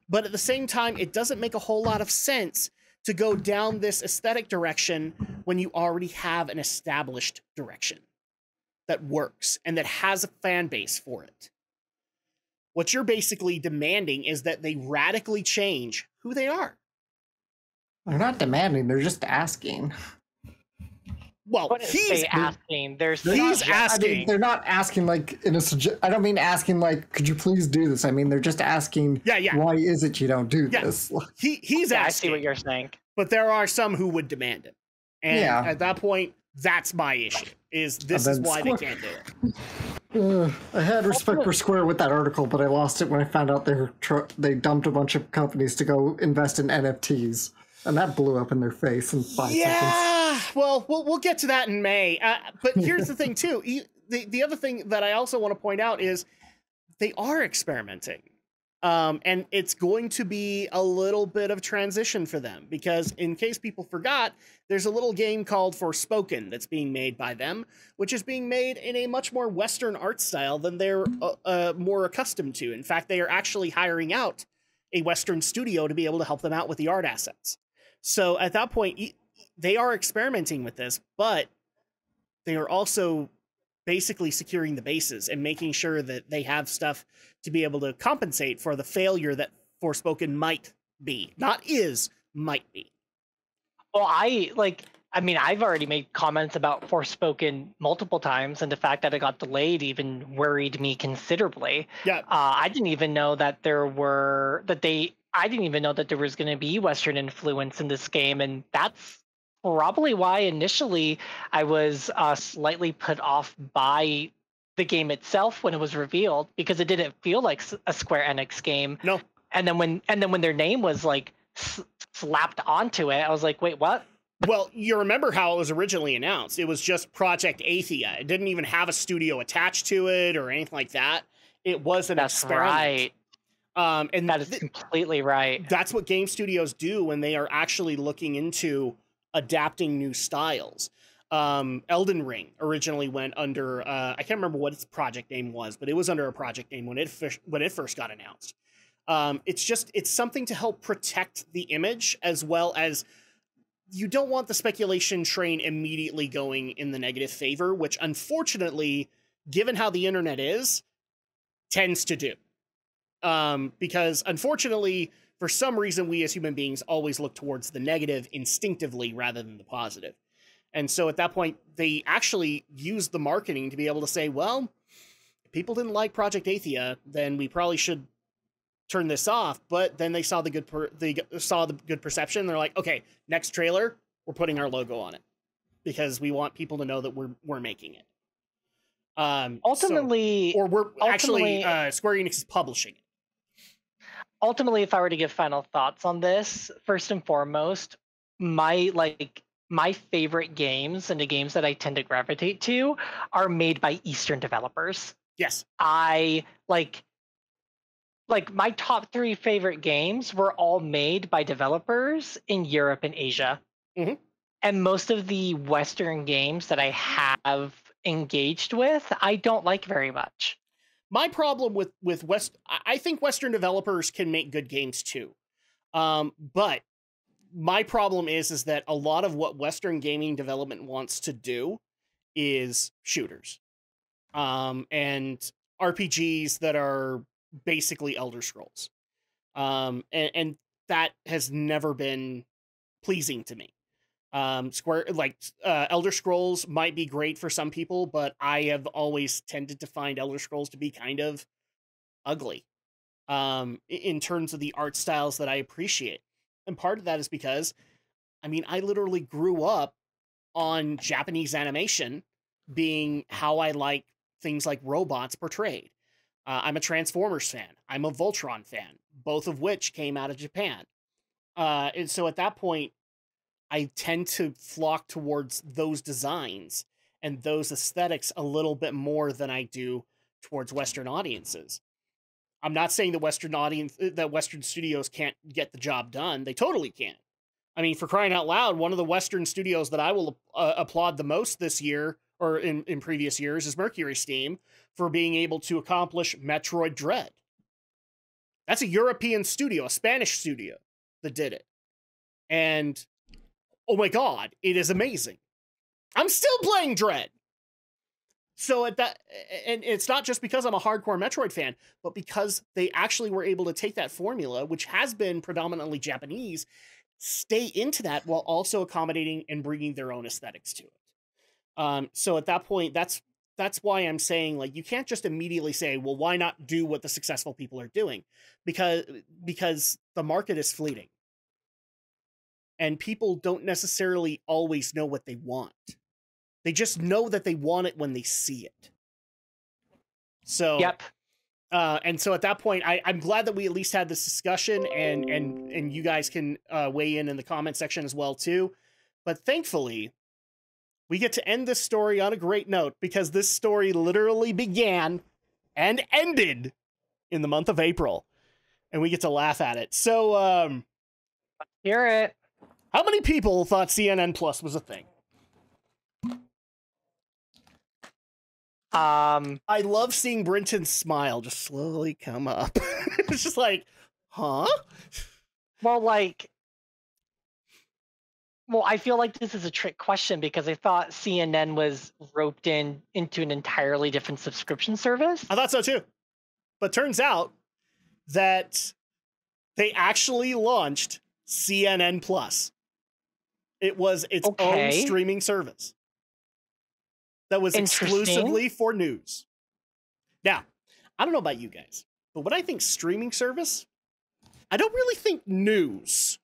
but at the same time, it doesn't make a whole lot of sense to go down this aesthetic direction when you already have an established direction that works and that has a fan base for it. What you're basically demanding is that they radically change who they are. They're not demanding, they're just asking. Well, he's asking. He's asking. I mean, they're not asking like in a. I don't mean asking like, could you please do this? I mean, they're just asking. Yeah. Why is it you don't do this? He's asking. I see what you're saying. But there are some who would demand it, and at that point, that's my issue. This is why they can't do it. I had respect for Square with that article, but I lost it when I found out they dumped a bunch of companies to go invest in NFTs, and that blew up in their face in 5 seconds. Well, we'll get to that in May. But here's the thing, too. The other thing that I also want to point out is they are experimenting. And it's going to be a little bit of transition for them because, in case people forgot, there's a little game called Forspoken that's being made by them, which is being made in a much more Western art style than they're more accustomed to. In fact, they are actually hiring out a Western studio to be able to help them out with the art assets. So at that point, they are experimenting with this, but they are also basically securing the bases and making sure that they have stuff to be able to compensate for the failure that Forspoken might be. Not is, might be. Well, I've already made comments about Forspoken multiple times, and the fact that it got delayed even worried me considerably. Yeah. I didn't even know that I didn't even know that there was going to be Western influence in this game, and that's probably why initially I was slightly put off by the game itself when it was revealed, because it didn't feel like a Square Enix game. No. And then when their name was like slapped onto it, I was like, wait, what? Well, you remember how it was originally announced. It was just Project Athia. It didn't even have a studio attached to it or anything like that. It was an experiment. Right. And that is completely right. That's what game studios do when they are actually looking into adapting new styles. Elden Ring originally went under, I can't remember what its project name was, but it was under a project name when it first got announced. It's something to help protect the image, as well as you don't want the speculation train immediately going in the negative favor, which unfortunately, given how the internet is, tends to do. Because unfortunately, for some reason, we as human beings always look towards the negative instinctively rather than the positive. And so at that point, they actually used the marketing to be able to say, well, if people didn't like Project Athia, then we probably should turn this off. But then they saw the good perception. They're like, okay, next trailer, we're putting our logo on it because we want people to know that we're making it. Square Enix is publishing it. Ultimately, if I were to give final thoughts on this, first and foremost, my favorite games and the games that I tend to gravitate to are made by Eastern developers. Yes. I like my top 3 favorite games were all made by developers in Europe and Asia. Mm-hmm. And most of the Western games that I have engaged with, I don't like very much. My problem with I think Western developers can make good games too. But my problem is that a lot of what Western gaming development wants to do is shooters. And RPGs that are basically Elder Scrolls. And that has never been pleasing to me. Elder Scrolls might be great for some people, but I have always tended to find Elder Scrolls to be kind of ugly in terms of the art styles that I appreciate. And part of that is because, I literally grew up on Japanese animation being how I like things like robots portrayed. I'm a Transformers fan. I'm a Voltron fan, both of which came out of Japan. And so at that point, I tend to flock towards those designs and those aesthetics a little bit more than I do towards Western audiences. I'm not saying that Western studios can't get the job done. They totally can. For crying out loud, one of the Western studios that I will applaud the most this year or in previous years, is Mercury Steam for being able to accomplish Metroid Dread. That's a European studio, a Spanish studio that did it. And oh my God, it is amazing. I'm still playing Dread. So at that, and it's not just because I'm a hardcore Metroid fan, but because they actually were able to take that formula, which has been predominantly Japanese, stay into that while also accommodating and bringing their own aesthetics to it. So at that point, that's why I'm saying, like, you can't just immediately say, well, why not do what the successful people are doing? Because the market is fleeting. And people don't necessarily always know what they want. They just know that they want it when they see it. So, yep. And so at that point, I'm glad that we at least had this discussion, and you guys can weigh in the comment section as well too. But thankfully, we get to end this story on a great note, because this story literally began and ended in the month of April, and we get to laugh at it. So, hear it. How many people thought CNN Plus was a thing? I love seeing Brenton's smile just slowly come up. It's just like, huh? Well, I feel like this is a trick question, because I thought CNN was roped into an entirely different subscription service. I thought so too. But turns out that they actually launched CNN Plus. It was its own streaming service that was exclusively for news. Now, I don't know about you guys, but when I think streaming service, I don't really think news.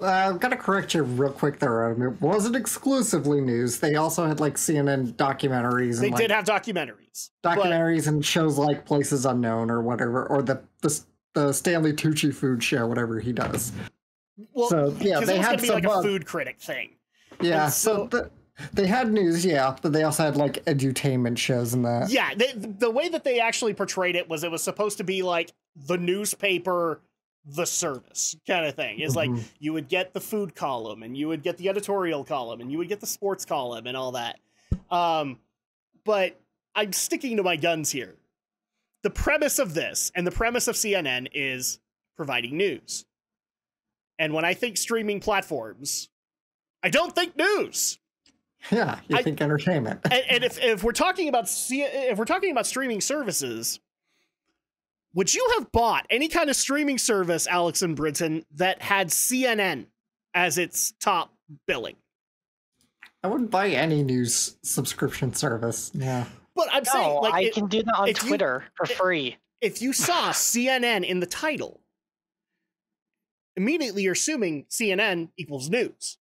I've got to correct you real quick there. It wasn't exclusively news. They also had like CNN documentaries. They did have documentaries. Documentaries and shows like Places Unknown or whatever, or the Stanley Tucci food show, whatever he does. Well, so yeah, they had to be like a food critic thing. Yeah, so they had news, yeah, but they also had like edutainment shows and that. Yeah, the way that they actually portrayed it was supposed to be like the newspaper, the service kind of thing. Is like you would get the food column, and you would get the editorial column, and you would get the sports column and all that. But I'm sticking to my guns here. The premise of this and the premise of CNN is providing news. And when I think streaming platforms, I don't think news. Yeah, you think entertainment. And if we're talking about streaming services, would you have bought any kind of streaming service, Alex and Brinton, that had CNN as its top billing? I wouldn't buy any news subscription service. Yeah. But I'm saying, like, I can do that on Twitter for free. If you saw CNN in the title, immediately you're assuming CNN equals news.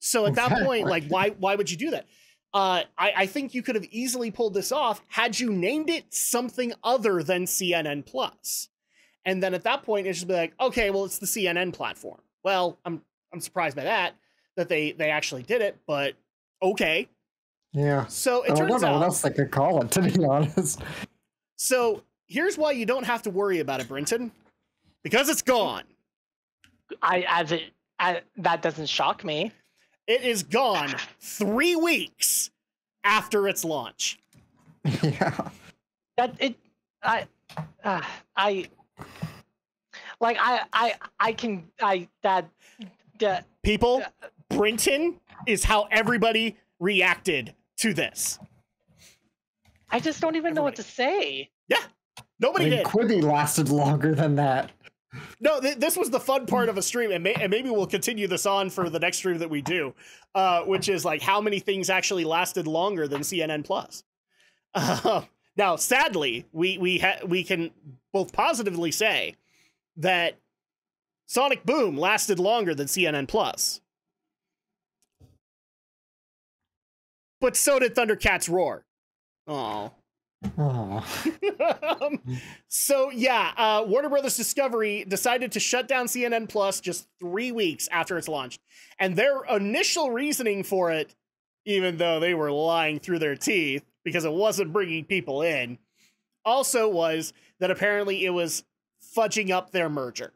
So at that point, like, why would you do that? I think you could have easily pulled this off had you named it something other than CNN Plus. And then at that point, it should be like, okay, well, it's the CNN platform. Well, I'm surprised by that they actually did it, but okay. Yeah. So it turns out, I don't know what else I could call it, to be honest. So here's why you don't have to worry about it, Brinton. Because it's gone. That doesn't shock me. It is gone 3 weeks after its launch. Yeah. People, Brinton is how everybody reacted to this. I just don't even know what to say. Yeah. Nobody did. Quibi lasted longer than that. No, this was the fun part of a stream, and maybe we'll continue this on for the next stream that we do, which is like how many things actually lasted longer than CNN Plus. Now, sadly, we can both positively say that Sonic Boom lasted longer than CNN Plus, but so did Thundercats Roar. Oh. So yeah, Warner Brothers Discovery decided to shut down CNN Plus just 3 weeks after its launch, and their initial reasoning for it, even though they were lying through their teeth because it wasn't bringing people in, also was that apparently it was fudging up their merger.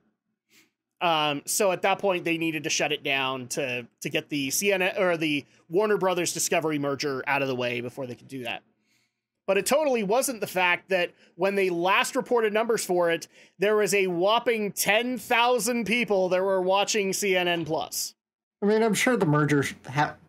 So at that point, they needed to shut it down to get the CNN or the Warner Brothers Discovery merger out of the way before they could do that. But it totally wasn't the fact that when they last reported numbers for it, there was a whopping 10,000 people that were watching CNN Plus. I mean, I'm sure the merger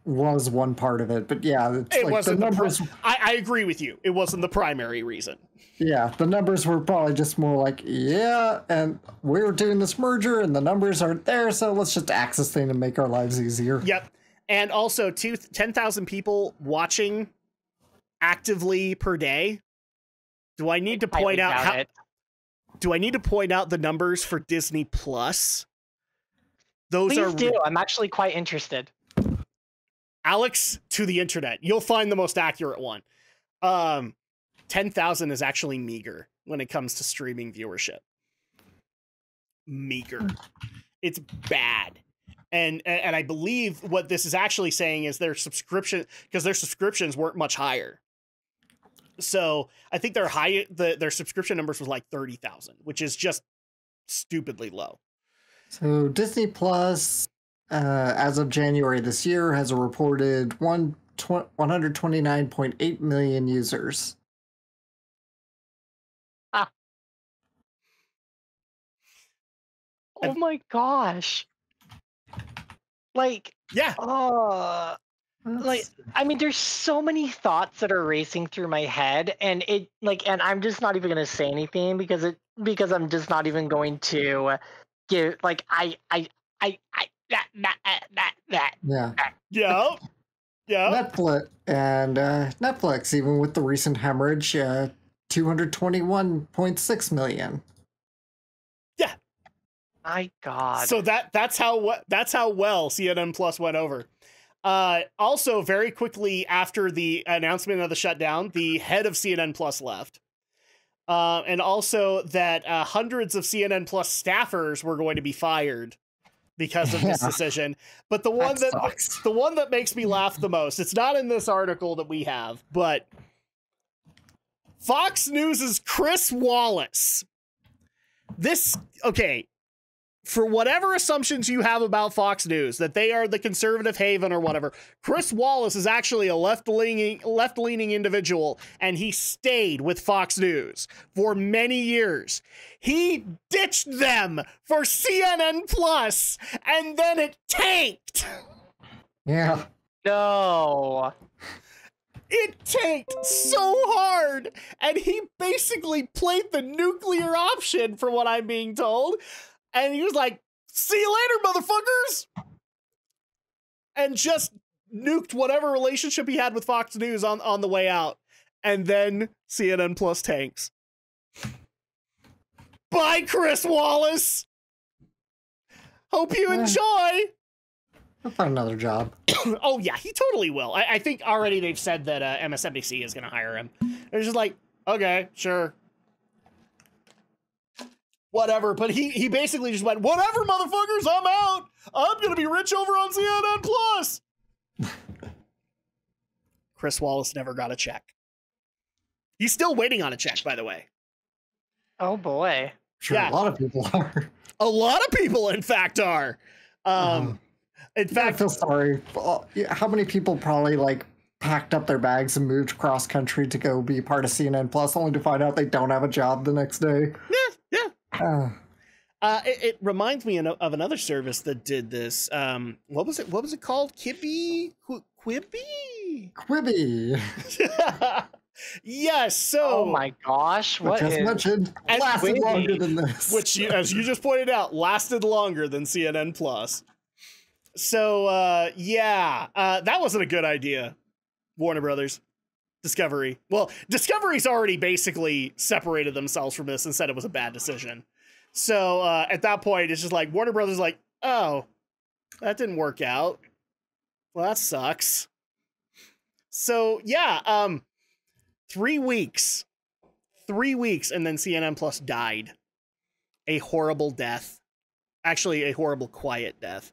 was one part of it, but yeah, it like wasn't the numbers. I agree with you. It wasn't the primary reason. Yeah, the numbers were probably just more like, yeah, and we're doing this merger, and the numbers aren't there, so let's just axe this thing and make our lives easier. Yep. And also, 10,000 people watching actively per day. Do I need to point out do I need to point out the numbers for Disney Plus? Please do. I'm actually quite interested. Alex, to the internet. You'll find the most accurate one. 10,000 is actually meager when it comes to streaming viewership. Meager. It's bad. And I believe what this is actually saying is their subscriptions weren't much higher. So I think their subscription numbers was like 30,000, which is just stupidly low. So Disney Plus, as of January this year, has a reported 129.8 million users. Oh my gosh. Like, yeah. Like, I mean, there's so many thoughts that are racing through my head, and and I'm just not even going to say anything because I'm just not even going to give, like, that. Yeah. Netflix, even with the recent hemorrhage, 221.6 million. Yeah. My God. So that's how well CNN Plus went over. Also, very quickly after the announcement of the shutdown, the head of CNN Plus left. And also that hundreds of CNN Plus staffers were going to be fired because of this decision. But the one that makes me laugh the most, it's not in this article that we have, but Fox News' Chris Wallace. For whatever assumptions you have about Fox News, that they are the conservative haven or whatever, Chris Wallace is actually a left-leaning individual, and he stayed with Fox News for many years. He ditched them for CNN Plus, and then it tanked. Yeah. No. It tanked so hard, and he basically played the nuclear option, from what I'm being told. And he was like, see you later, motherfuckers! And just nuked whatever relationship he had with Fox News on the way out. And then CNN Plus tanks. Bye, Chris Wallace! Hope you enjoy! He'll find another job. Oh, yeah, he totally will. I think already they've said that MSNBC is going to hire him. They're just like, okay, sure. Whatever, but he basically just went, whatever, motherfuckers, I'm out. I'm going to be rich over on CNN Plus. Chris Wallace never got a check. He's still waiting on a check, by the way. Oh, boy. Sure, yeah. A lot of people are. A lot of people, in fact, are. In fact, I feel sorry. How many people probably, like, packed up their bags and moved cross country to go be part of CNN Plus, only to find out they don't have a job the next day? Yeah. It reminds me of another service that did this. What was it called? Quibi? Yes. So. Oh my gosh! What is mentioned lasted longer than this? Which, as you just pointed out, lasted longer than CNN Plus. So that wasn't a good idea. Warner Brothers. Discovery. Well, Discovery's already basically separated themselves from this and said it was a bad decision. So at that point, it's just like Warner Brothers like, oh, that didn't work out. Well, that sucks. So yeah, 3 weeks, and then CNN Plus died. A horrible death. Actually, a horrible quiet death.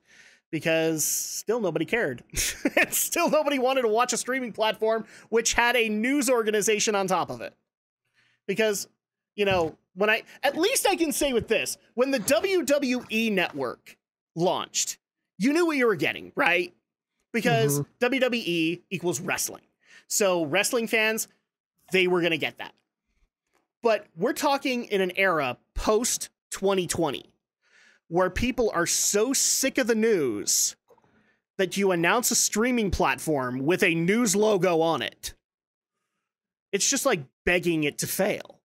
Because still nobody cared. And still nobody wanted to watch a streaming platform which had a news organization on top of it. Because, at least I can say with this, when the WWE network launched, you knew what you were getting, right? Because WWE equals wrestling. So wrestling fans, they were going to get that. But we're talking in an era post 2020 where people are so sick of the news that you announce a streaming platform with a news logo on it. It's just like begging it to fail.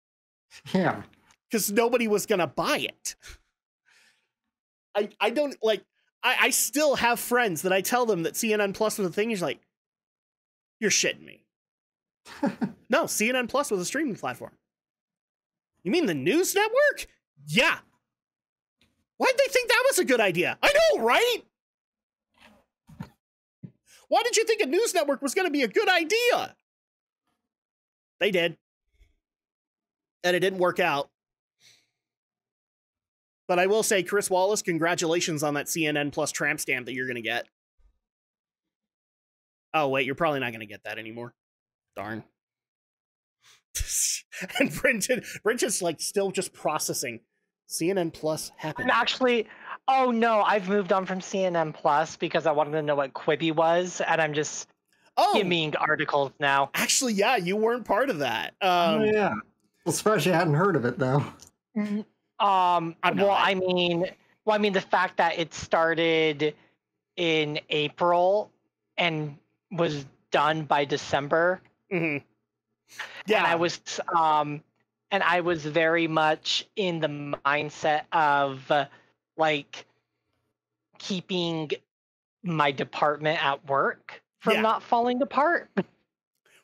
Yeah. Because nobody was going to buy it. I don't like, I still have friends that I tell them that CNN Plus was a thing. He's like, you're shitting me. No, CNN Plus was a streaming platform. You mean the news network? Yeah. Why'd they think that was a good idea? I know, right? Why did you think a news network was going to be a good idea? They did. And it didn't work out. But I will say, Chris Wallace, congratulations on that CNN Plus tramp stamp that you're going to get. Oh, wait, you're probably not going to get that anymore. Darn. And Brenton's like still just processing. CNN Plus happened. Actually, oh no, I've moved on from CNN Plus because I wanted to know what Quibi was, and I'm just skimming articles now. Actually, yeah, you weren't part of that. Yeah. Well, surprised you hadn't heard of it though. I mean, the fact that it started in April and was done by December. Mm-hmm. Yeah, and I was very much in the mindset of like keeping my department at work from not falling apart.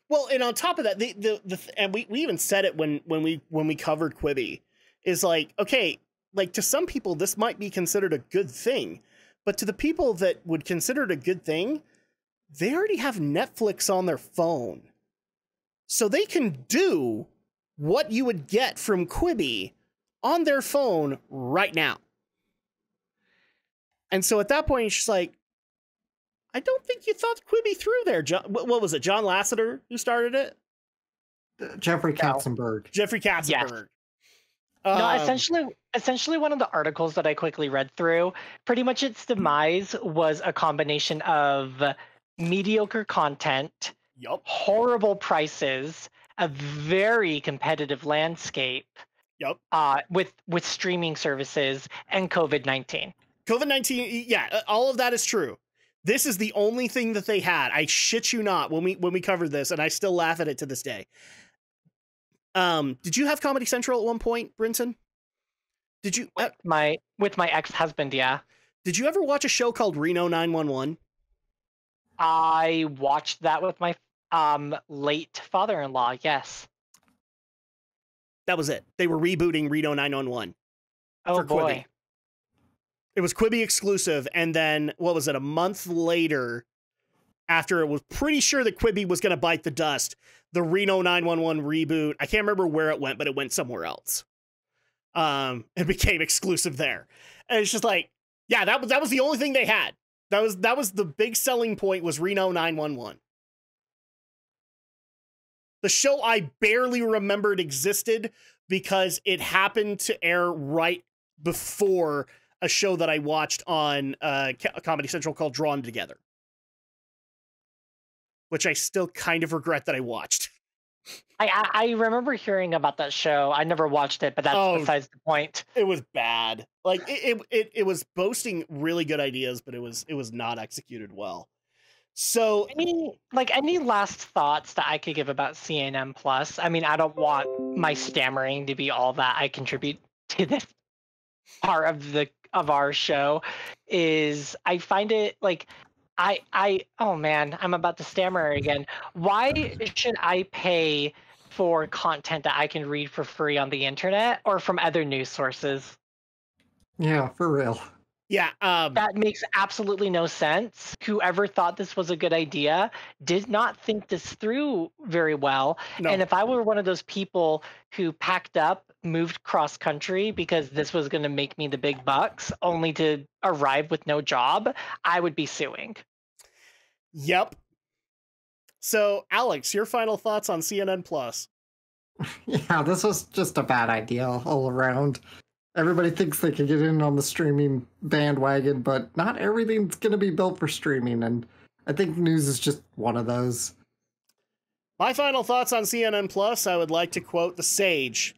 Well, and on top of that, and we even said it when we covered Quibi, is like, okay, like to some people this might be considered a good thing, but to the people that would consider it a good thing, they already have Netflix on their phone. So they can do what you would get from Quibi on their phone right now. And so at that point, it's just like, I don't think you thought Quibi through there. John, what was it? John Lasseter who started it? Jeffrey Katzenberg. Jeffrey Katzenberg. Yes. No, essentially one of the articles that I quickly read through, pretty much its demise was a combination of mediocre content, horrible prices, a very competitive landscape, with streaming services, and COVID-19. COVID-19, yeah, all of that is true. This is the only thing that they had. I shit you not when we covered this, and I still laugh at it to this day. Did you have Comedy Central at one point, Brinson? Did you with my ex-husband? Yeah. Did you ever watch a show called Reno 911? I watched that with my late father-in-law. Yes. That was it. They were rebooting Reno 911. Oh boy. Quibi. It was Quibi exclusive, and then what was it? A month later, after it was pretty sure that Quibi was going to bite the dust, the Reno 911 reboot. I can't remember where it went, but it went somewhere else. It became exclusive there, and it's just like, yeah, that was the only thing they had. That was the big selling point, was Reno 911. The show I barely remembered existed because it happened to air right before a show that I watched on Comedy Central called Drawn Together, which I still kind of regret that I watched. I remember hearing about that show. I never watched it, but that's besides the point. It was bad. Like it was boasting really good ideas, but it was not executed well. So any last thoughts that I could give about CNN Plus? I mean, I don't want my stammering to be all that I contribute to this part of our show. Is I find it like oh man, I'm about to stammer again. Why should I pay for content that I can read for free on the internet or from other news sources? Yeah, for real. Yeah, that makes absolutely no sense. Whoever thought this was a good idea did not think this through very well. No. And if I were one of those people who packed up, moved cross country because this was going to make me the big bucks, only to arrive with no job, I would be suing. Yep. So, Alex, your final thoughts on CNN Plus? Yeah, this was just a bad idea all around. Everybody thinks they can get in on the streaming bandwagon, but not everything's going to be built for streaming, and I think news is just one of those. My final thoughts on CNN Plus, I would like to quote the sage,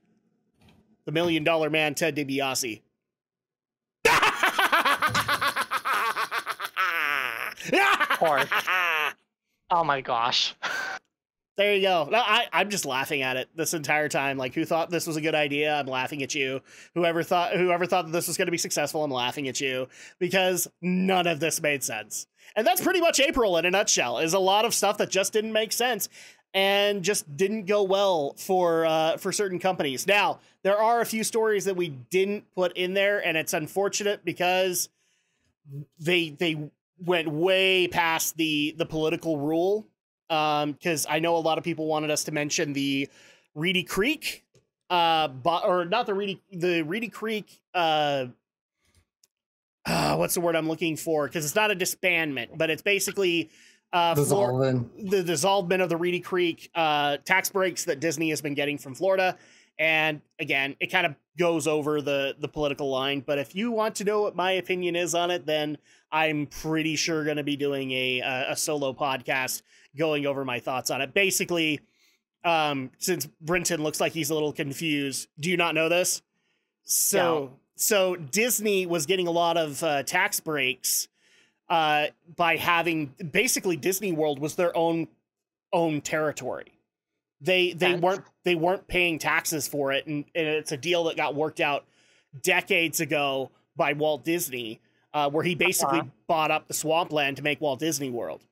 the $1 Million Man, Ted DiBiase. Poor. Oh my gosh. There you go. No, I'm just laughing at it this entire time. Like, who thought this was a good idea? I'm laughing at you. Whoever thought that this was going to be successful, I'm laughing at you, because none of this made sense. And that's pretty much April in a nutshell, is a lot of stuff that just didn't make sense and just didn't go well for certain companies. Now, there are a few stories that we didn't put in there, and it's unfortunate because they went way past the political rule. Because I know a lot of people wanted us to mention the Reedy Creek, or not the Reedy Creek, what's the word I'm looking for? Because it's not a disbandment, but it's basically the dissolvement of the Reedy Creek tax breaks that Disney has been getting from Florida. And again, it kind of goes over the political line. But if you want to know what my opinion is on it, then I'm pretty sure going to be doing a solo podcast going over my thoughts on it. Basically, since Brenton looks like he's a little confused, do you not know this? So Disney was getting a lot of tax breaks by having, basically Disney World was their own territory. They weren't paying taxes for it, and it's a deal that got worked out decades ago by Walt Disney, where he basically bought up the swampland to make Walt Disney World.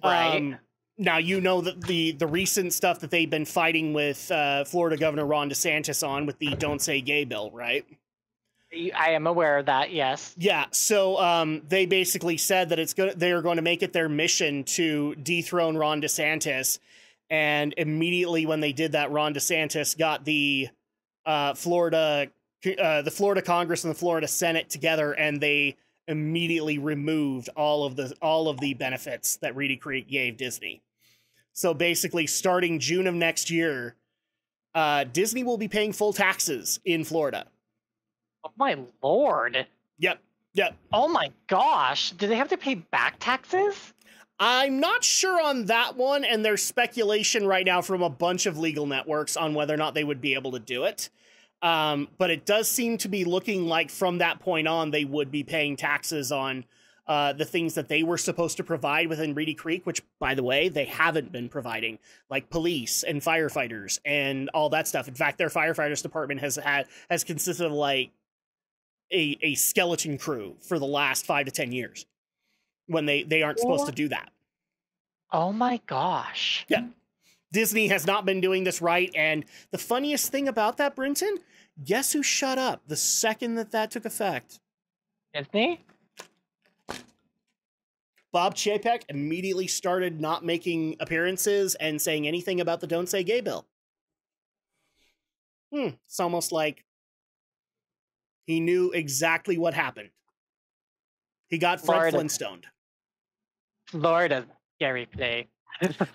Right. Now, you know that the recent stuff that they've been fighting with Florida Governor Ron DeSantis on with the Don't Say Gay bill, right? I am aware of that, yes. Yeah, so they basically said that they're going to make it their mission to dethrone Ron DeSantis. And immediately when they did that, Ron DeSantis got the Florida Congress and the Florida Senate together, and they immediately removed all of the benefits that Reedy Creek gave Disney. So basically, starting June of next year, Disney will be paying full taxes in Florida. Oh my lord. Yep. Oh my gosh. Do they have to pay back taxes? I'm not sure on that one, and there's speculation right now from a bunch of legal networks on whether or not they would be able to do it. But it does seem to be looking like from that point on, they would be paying taxes on the things that they were supposed to provide within Reedy Creek, which, by the way, they haven't been providing, like police and firefighters and all that stuff. In fact, their firefighters department has consisted of like a skeleton crew for the last 5 to 10 years when they aren't supposed to do that. Oh my gosh. Yeah. Disney has not been doing this right. And the funniest thing about that, Brenton, guess who shut up the second that took effect? Disney? Bob Chapek immediately started not making appearances and saying anything about the Don't Say Gay bill. It's almost like he knew exactly what happened. He got Fred Flintstoned. Florida, Gary Play.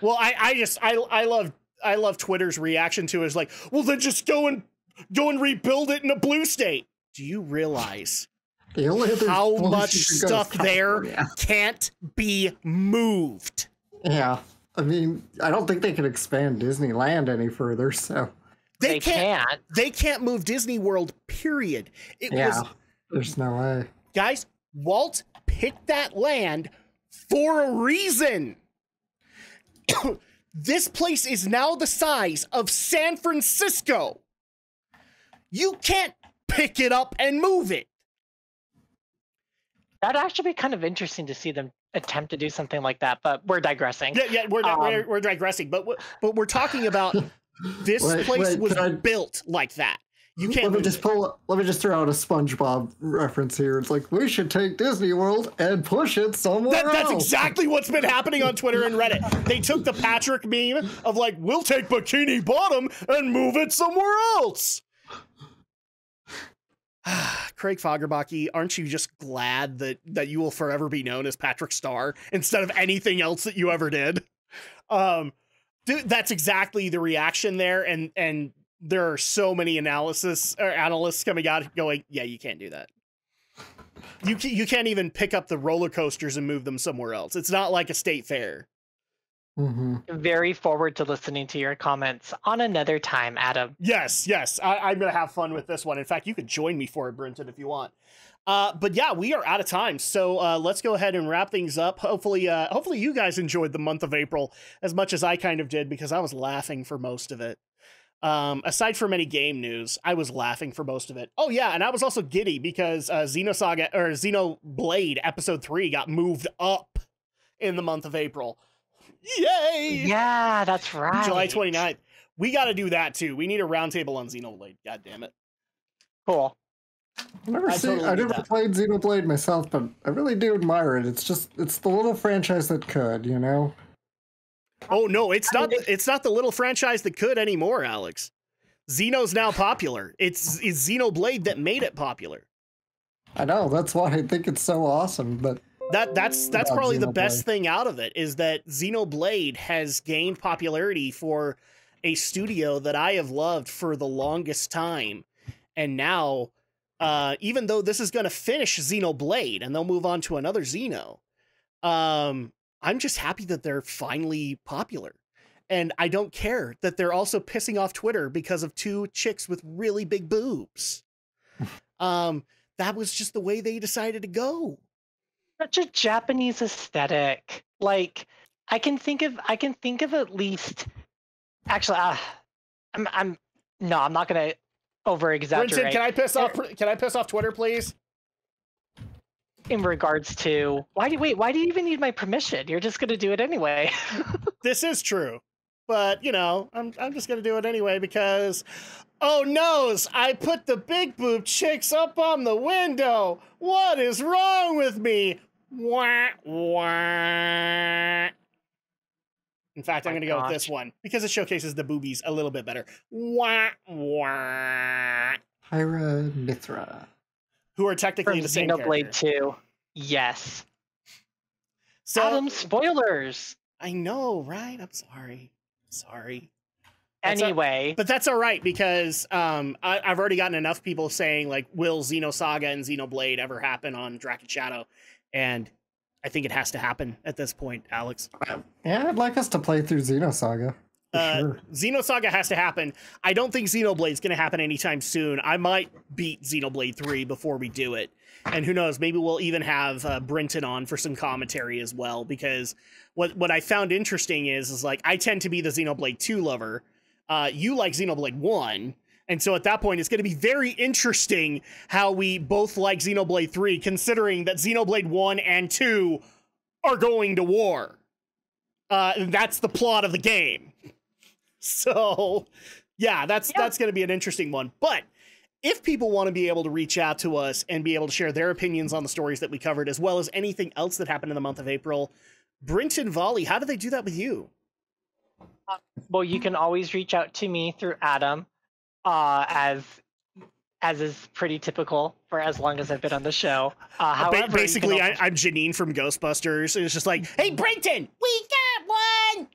Well, I love Twitter's reaction to it. Is like, well, then just go and rebuild it in a blue state. Do you realize how much stuff there can't be moved? Yeah, I mean, I don't think they can expand Disneyland any further. So they can't. They can't move Disney World. Period. There's no way, guys. Walt picked that land for a reason. This place is now the size of San Francisco. You can't pick it up and move it. That'd actually be kind of interesting to see them attempt to do something like that, but we're digressing. Yeah, we're digressing, but we're talking about this place was built like that. You can't. Let me just throw out a SpongeBob reference here. It's like, we should take Disney World and push it somewhere else. That's exactly what's been happening on Twitter and Reddit. They took the Patrick meme of like, we'll take Bikini Bottom and move it somewhere else. Craig Fagerbaki, aren't you just glad that you will forever be known as Patrick Star instead of anything else that you ever did? Dude, that's exactly the reaction there, and there are so many analysts coming out going, yeah, you can't do that. You can't even pick up the roller coasters and move them somewhere else. It's not like a state fair. Very forward to listening to your comments on another time, Adam. Yes. I'm going to have fun with this one. In fact, you could join me for it, Brenton, if you want. But yeah, we are out of time. So let's go ahead and wrap things up. Hopefully you guys enjoyed the month of April as much as I kind of did, because I was laughing for most of it. Aside from any game news, I was laughing for most of it. Oh yeah, and I was also giddy because Xenoblade Episode 3 got moved up in the month of April. Yay! Yeah, that's right. July 29th. We got to do that too. We need a roundtable on Xenoblade. God damn it. Cool. I never played Xenoblade myself, but I really do admire it. It's the little franchise that could, you know? Oh no, it's not the little franchise that could anymore, Alex. Xeno's now popular. It's Xenoblade that made it popular. I know, that's why I think it's so awesome, but that's probably the best thing out of it, is that Xenoblade has gained popularity for a studio that I have loved for the longest time. And now, even though this is going to finish Xenoblade and they'll move on to another Xeno, I'm just happy that they're finally popular. And I don't care that they're also pissing off Twitter because of 2 chicks with really big boobs. That was just the way they decided to go. Such a Japanese aesthetic. Like, I can think of at least. Actually, I'm not gonna over exaggerate. Brenton, can I piss off Twitter, please? In regards to why do you even need my permission? You're just gonna do it anyway. This is true, but you know, I'm just gonna do it anyway because, oh noes, I put the big boob chicks up on the window. What is wrong with me? Wah, wah. In fact, I'm gonna go with this one because it showcases the boobies a little bit better. Wah, wah. Hyra Mithra. Who are technically the same Xenoblade character. 2. Yes. So, Adam, spoilers. I know, right? I'm sorry. Anyway. But that's all right, because I've already gotten enough people saying, like, will Xenosaga and Xenoblade ever happen on Drak and Shadow? And I think it has to happen at this point, Alex. Yeah, I'd like us to play through Xenosaga. Sure. Xenosaga has to happen. I don't think Xenoblade's going to happen anytime soon. I might beat Xenoblade 3 before we do it. And who knows, maybe we'll even have Brenton on for some commentary as well, because what I found interesting is like, I tend to be the Xenoblade 2 lover. You like Xenoblade 1. And so at that point, it's going to be very interesting how we both like Xenoblade 3, considering that Xenoblade 1 and 2 are going to war. That's the plot of the game. So, yeah, that's going to be an interesting one. But if people want to be able to reach out to us and be able to share their opinions on the stories that we covered, as well as anything else that happened in the month of April, Brenton Volley, how do they do that with you? Well, you can always reach out to me through Adam, as is pretty typical for as long as I've been on the show. However, basically, I'm Janine from Ghostbusters, and it's just like, hey, Brenton, we got one!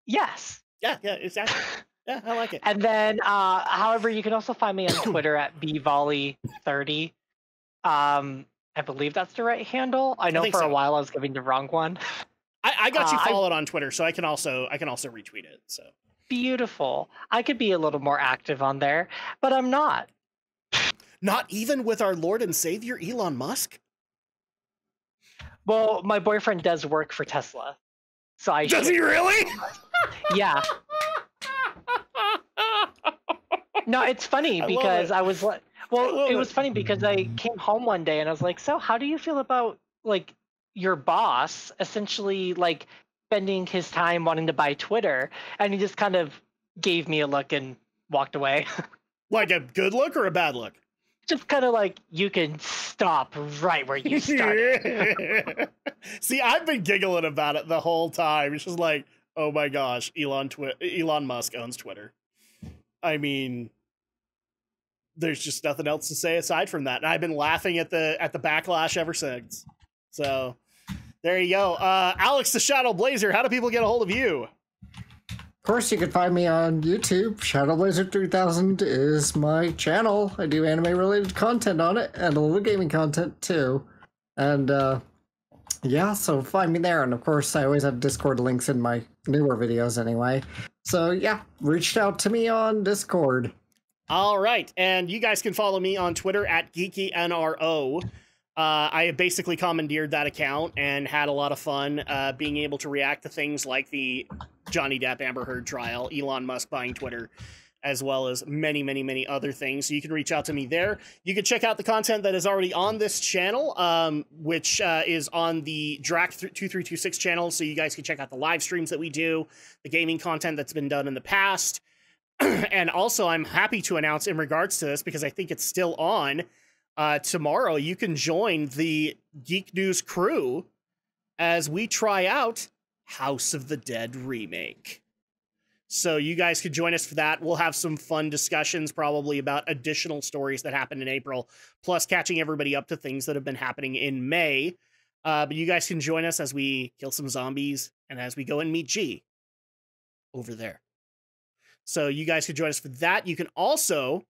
Yes. Yeah, exactly. Yeah, I like it. And then, however, you can also find me on Twitter at bvolley30. I believe that's the right handle. I know for a while I was giving the wrong one. I got you followed on Twitter, so I can also retweet it. So beautiful. I could be a little more active on there, but I'm not. Not even with our Lord and Savior Elon Musk? Well, my boyfriend does work for Tesla, so I does he really? Yeah. No, it's funny because I was like, well, it was funny because I came home one day and I was like, so how do you feel about like your boss essentially like spending his time wanting to buy Twitter? And he just kind of gave me a look and walked away. Like a good look or a bad look? Just kind of like, you can stop right where you started. See, I've been giggling about it the whole time. It's just like, oh my gosh, Elon Musk owns Twitter. I mean, there's just nothing else to say aside from that. And I've been laughing at the backlash ever since. So there you go. Alex the Shadow Blazer, how do people get a hold of you? course, you can find me on YouTube. ShadowBlazer3000 is my channel. I do anime-related content on it, and a little gaming content, too. And, yeah, so find me there. And, of course, I always have Discord links in my newer videos anyway. So, yeah, reach out to me on Discord. All right, and you guys can follow me on Twitter at GeekyNRO. I have basically commandeered that account and had a lot of fun being able to react to things like the Johnny Depp Amber Heard trial, Elon Musk buying Twitter, as well as many, many, many other things. So you can reach out to me there. You can check out the content that is already on this channel, which is on the Drak 2326 channel. So you guys can check out the live streams that we do, the gaming content that's been done in the past. And also, I'm happy to announce in regards to this, because I think it's still on, tomorrow you can join the Geek News crew as we try out House of the Dead Remake. So you guys could join us for that. We'll have some fun discussions probably about additional stories that happened in April, plus catching everybody up to things that have been happening in May. But you guys can join us as we kill some zombies and as we go and meet G over there. So you guys could join us for that. You can also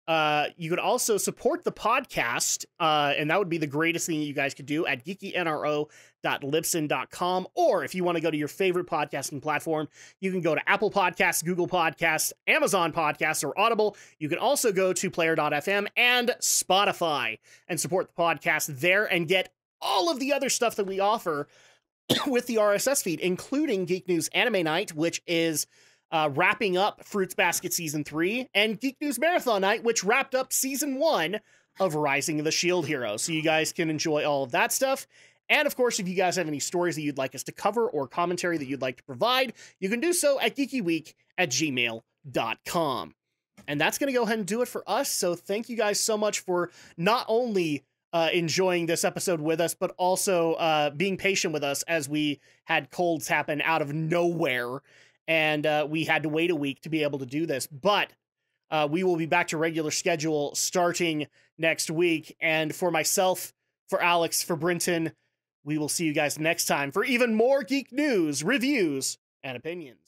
support the podcast, and that would be the greatest thing you guys could do at geekynro.libsyn.com. Or if you want to go to your favorite podcasting platform, you can go to Apple Podcasts, Google Podcasts, Amazon Podcasts, or Audible. You can also go to Player.fm and Spotify and support the podcast there and get all of the other stuff that we offer with the RSS feed, including Geek News Anime Night, which is wrapping up Fruits Basket Season 3, and Geek News Marathon Night, which wrapped up Season 1 of Rising of the Shield Hero. So you guys can enjoy all of that stuff. And of course, if you guys have any stories that you'd like us to cover or commentary that you'd like to provide, you can do so at geekyweek@gmail.com. And that's going to go ahead and do it for us. So thank you guys so much for not only enjoying this episode with us, but also being patient with us as we had colds happen out of nowhere. And we had to wait a week to be able to do this. But we will be back to regular schedule starting next week. And for myself, for Alex, for Brinton, we will see you guys next time for even more geek news, reviews, and opinions.